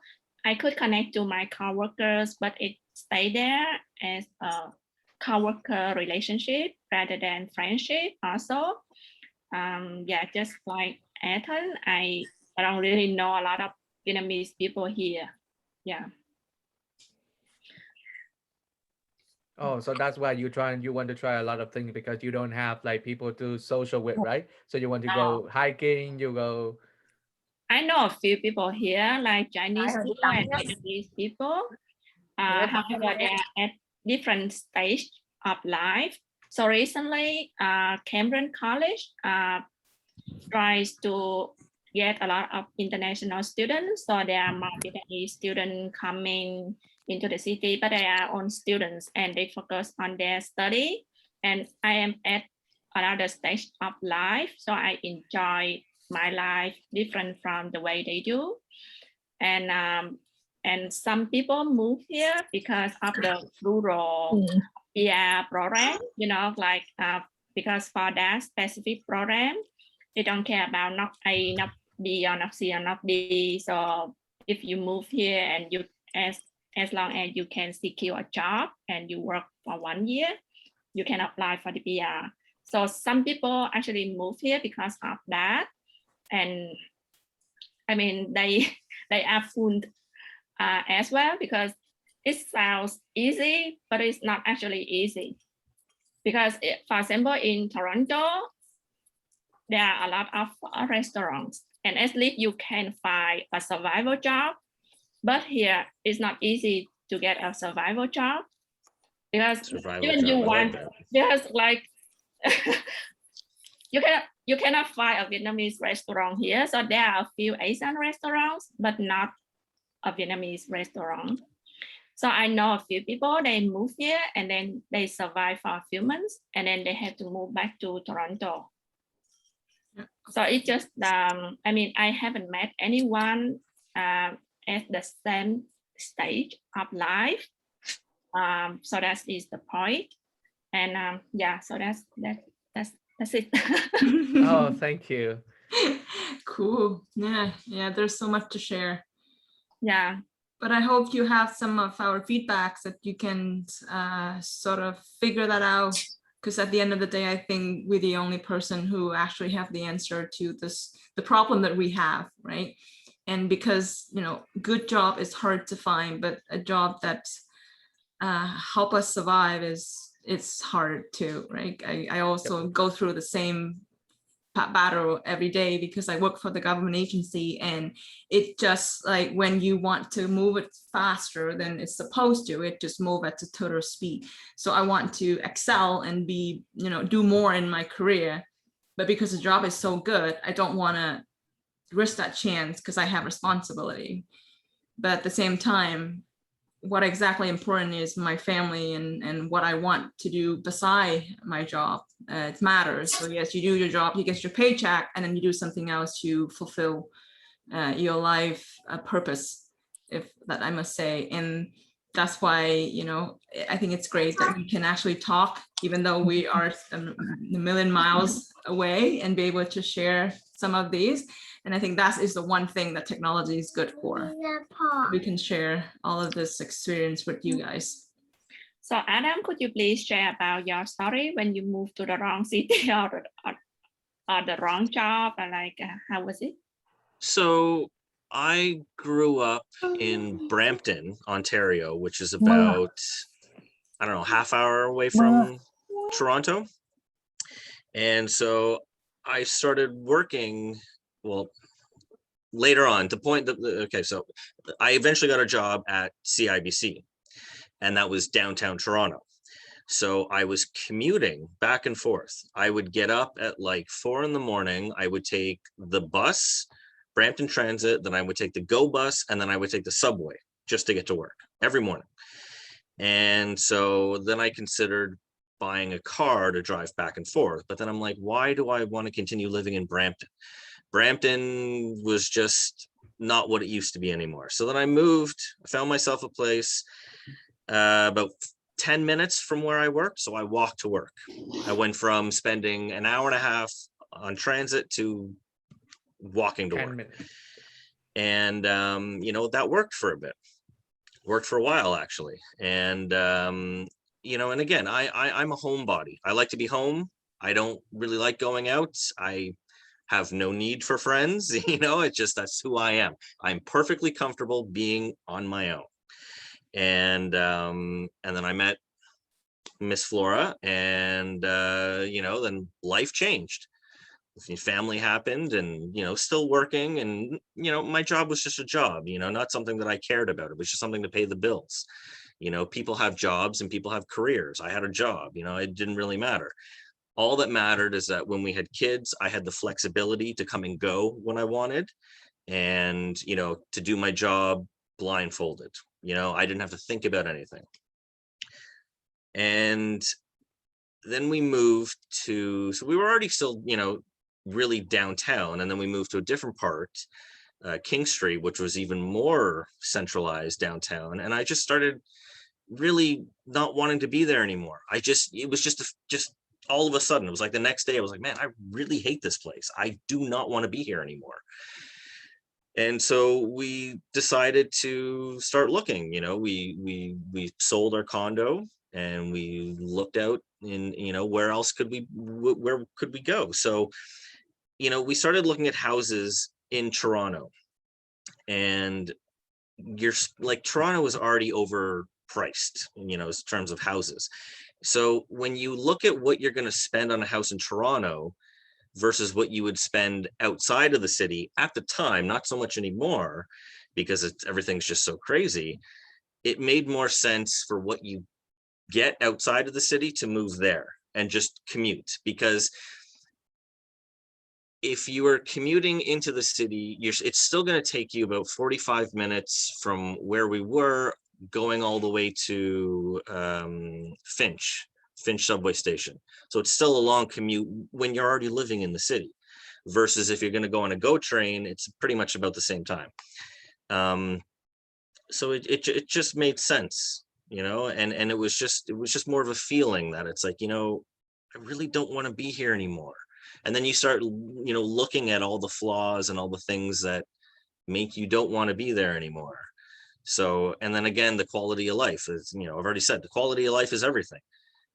I could connect to my coworkers, but it stayed there as a coworker relationship rather than friendship also. Yeah, just like Ethan, I don't really know a lot of Vietnamese people here. Yeah. Oh, so that's why you want to try a lot of things because you don't have like people to social with, right? So you want to go hiking, you go. I know a few people here, like Chinese people and Vietnamese people. However, they are at different stage of life. So recently, Cambridge College tries to get a lot of international students. So there are more Vietnamese students coming into the city, but they are own students and they focus on their study. And I am at another stage of life, so I enjoy my life different from the way they do. And some people move here because of the rural PR program, you know, like because for that specific program, they don't care about not A, not B, or not C, or not D. So if you move here and you as long as you can secure a job and you work for 1 year, you can apply for the PR. So some people actually move here because of that. And I mean, they are fooled as well because it sounds easy, but it's not actually easy. Because for example, in Toronto, there are a lot of restaurants and at least you can find a survival job. But here it's not easy to get a survival job because Survival even you job, I like want, that. because like you cannot find a Vietnamese restaurant here. So there are a few Asian restaurants, but not a Vietnamese restaurant. So I know a few people, they move here and then they survive for a few months and then they have to move back to Toronto. So it's just, I mean, I haven't met anyone at the same stage of life. So that is the point. And yeah, so that's it. Oh, thank you. Cool. Yeah, there's so much to share. Yeah. But I hope you have some of our feedbacks that you can sort of figure that out. Because at the end of the day, I think we're the only person who actually have the answer to the problem that we have, right? And because, you know, good job is hard to find, but a job that help us survive it's hard too, right? I also go through the same battle every day because I work for the government agency, and it just like when you want to move it faster than it's supposed to, it just move at a total speed. So I want to excel and be, you know, do more in my career, but because the job is so good, I don't want to risk that chance because I have responsibility. But at the same time, what exactly important is my family and what I want to do beside my job. It matters. So yes, you do your job, you get your paycheck, and then you do something else to fulfill your life purpose, if that I must say. And that's why, you know, I think it's great that we can actually talk, even though we are a million miles away, and be able to share some of these. And I think that is the one thing that technology is good for. We can share all of this experience with you guys. So Adam, could you please share about your story when you moved to the wrong city or the wrong job, or like how was it? So I grew up in Brampton, Ontario, which is about, I don't know, half hour away from Toronto. And so I started working, well, later on, to point that, okay, so I eventually got a job at CIBC, and that was downtown Toronto. So I was commuting back and forth. I would get up at like 4 in the morning. I would take the bus, Brampton Transit, then I would take the GO bus, and then I would take the subway just to get to work every morning. And so then I considered buying a car to drive back and forth. But then I'm like, why do I want to continue living in Brampton? Brampton was just not what it used to be anymore. So then I moved, I found myself a place about 10 minutes from where I worked. So I walked to work. I went from spending an hour and a half on transit to walking to work. Minutes. And, you know, that worked for a bit, worked for a while actually. And, you know, and again, I'm a homebody. I like to be home. I don't really like going out. I have no need for friends, you know, it's just, that's who I am. I'm perfectly comfortable being on my own. And then I met Miss Flora, and, you know, then life changed. Family happened, and, you know, still working, and, you know, my job was just a job, you know, not something that I cared about. It was just something to pay the bills. You know, people have jobs and people have careers. I had a job, you know, it didn't really matter. All that mattered is that when we had kids, I had the flexibility to come and go when I wanted, and, you know, to do my job blindfolded. You know, I didn't have to think about anything. And then we moved to, so we were already still, you know, really downtown, and then we moved to a different part, King Street, which was even more centralized downtown. And I just started really not wanting to be there anymore. It was just all of a sudden, it was like the next day I was like, man, I really hate this place. I do not want to be here anymore. And so we decided to start looking. You know, we sold our condo, and we looked out in, you know, where could we go? So, you know, we started looking at houses in Toronto, and Toronto was already overpriced, you know, in terms of houses. So when you look at what you're going to spend on a house in Toronto, versus what you would spend outside of the city at the time, not so much anymore, because everything's just so crazy. It made more sense for what you get outside of the city to move there and just commute, because if you are commuting into the city, it's still going to take you about 45 minutes from where we were going all the way to Finch subway station. So it's still a long commute when you're already living in the city, versus if you're going to go on a GO train, it's pretty much about the same time. So it just made sense, you know, and it was just more of a feeling that it's like, you know, I really don't want to be here anymore. And then you start, you know, looking at all the flaws and all the things that make you don't want to be there anymore. So, and then again, the quality of life is, you know, I've already said the quality of life is everything,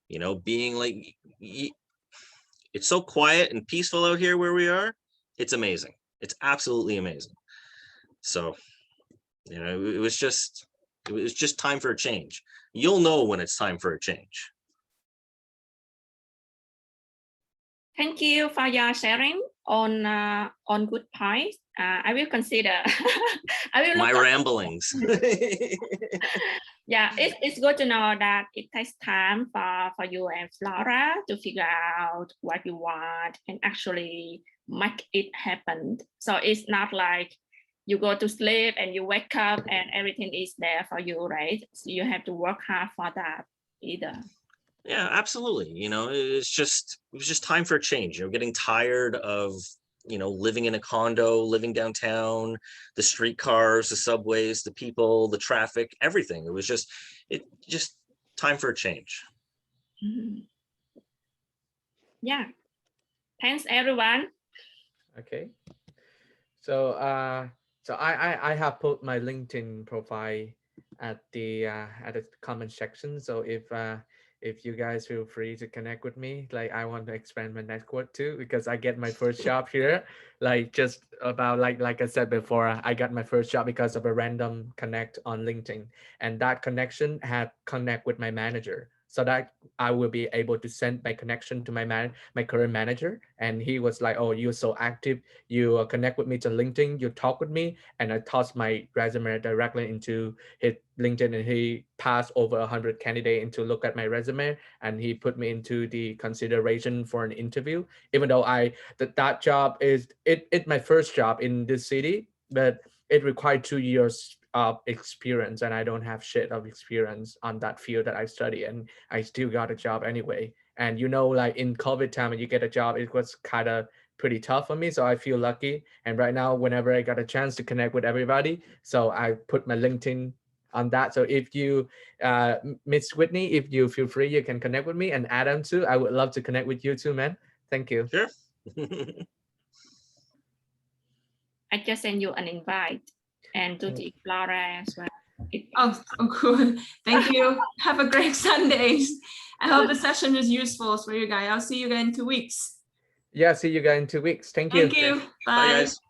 you know, being like, it's so quiet and peaceful out here where we are. It's amazing. It's absolutely amazing. So, you know, it was just time for a change. You'll know when it's time for a change. Thank you for your sharing on good points. I will consider. I will my ramblings. Yeah, it's good to know that it takes time for you and Flora to figure out what you want and actually make it happen. So it's not like you go to sleep and you wake up and everything is there for you, right? So you have to work hard for that either. Yeah, absolutely. You know, it was just time for a change. You know, getting tired of, you know, living in a condo, living downtown, the streetcars, the subways, the people, the traffic, everything. It was just time for a change. Mm-hmm. Yeah. Thanks, everyone. Okay. So I have put my LinkedIn profile at the comment section. So if you guys feel free to connect with me, like I want to expand my network too, because I get my first job here, like just about like I said before, I got my first job because of a random connect on LinkedIn, and that connection had connect with my manager, so that I will be able to send my connection to my current manager, and he was like, oh, you're so active, you connect with me to LinkedIn, you talk with me, and I tossed my resume directly into his LinkedIn, and he passed over 100 candidates into look at my resume, and he put me into the consideration for an interview, even though that job is it my first job in this city, but it required 2 years of experience, and I don't have shit of experience on that field that I study, and I still got a job anyway. And you know, like in COVID time, when you get a job, it was kind of pretty tough for me, so I feel lucky. And right now, whenever I got a chance to connect with everybody, so I put my LinkedIn on that. So if you, Miss Whitney, if you feel free, you can connect with me, and Adam too. I would love to connect with you too, man. Thank you. Sure. I just send you an invite, and to the Flora as well. Oh, good. Thank you. Have a great Sunday. I hope the session is useful for you guys. I'll see you guys in 2 weeks. Yeah, see you guys in 2 weeks. Thank you. Thank you. Bye, guys.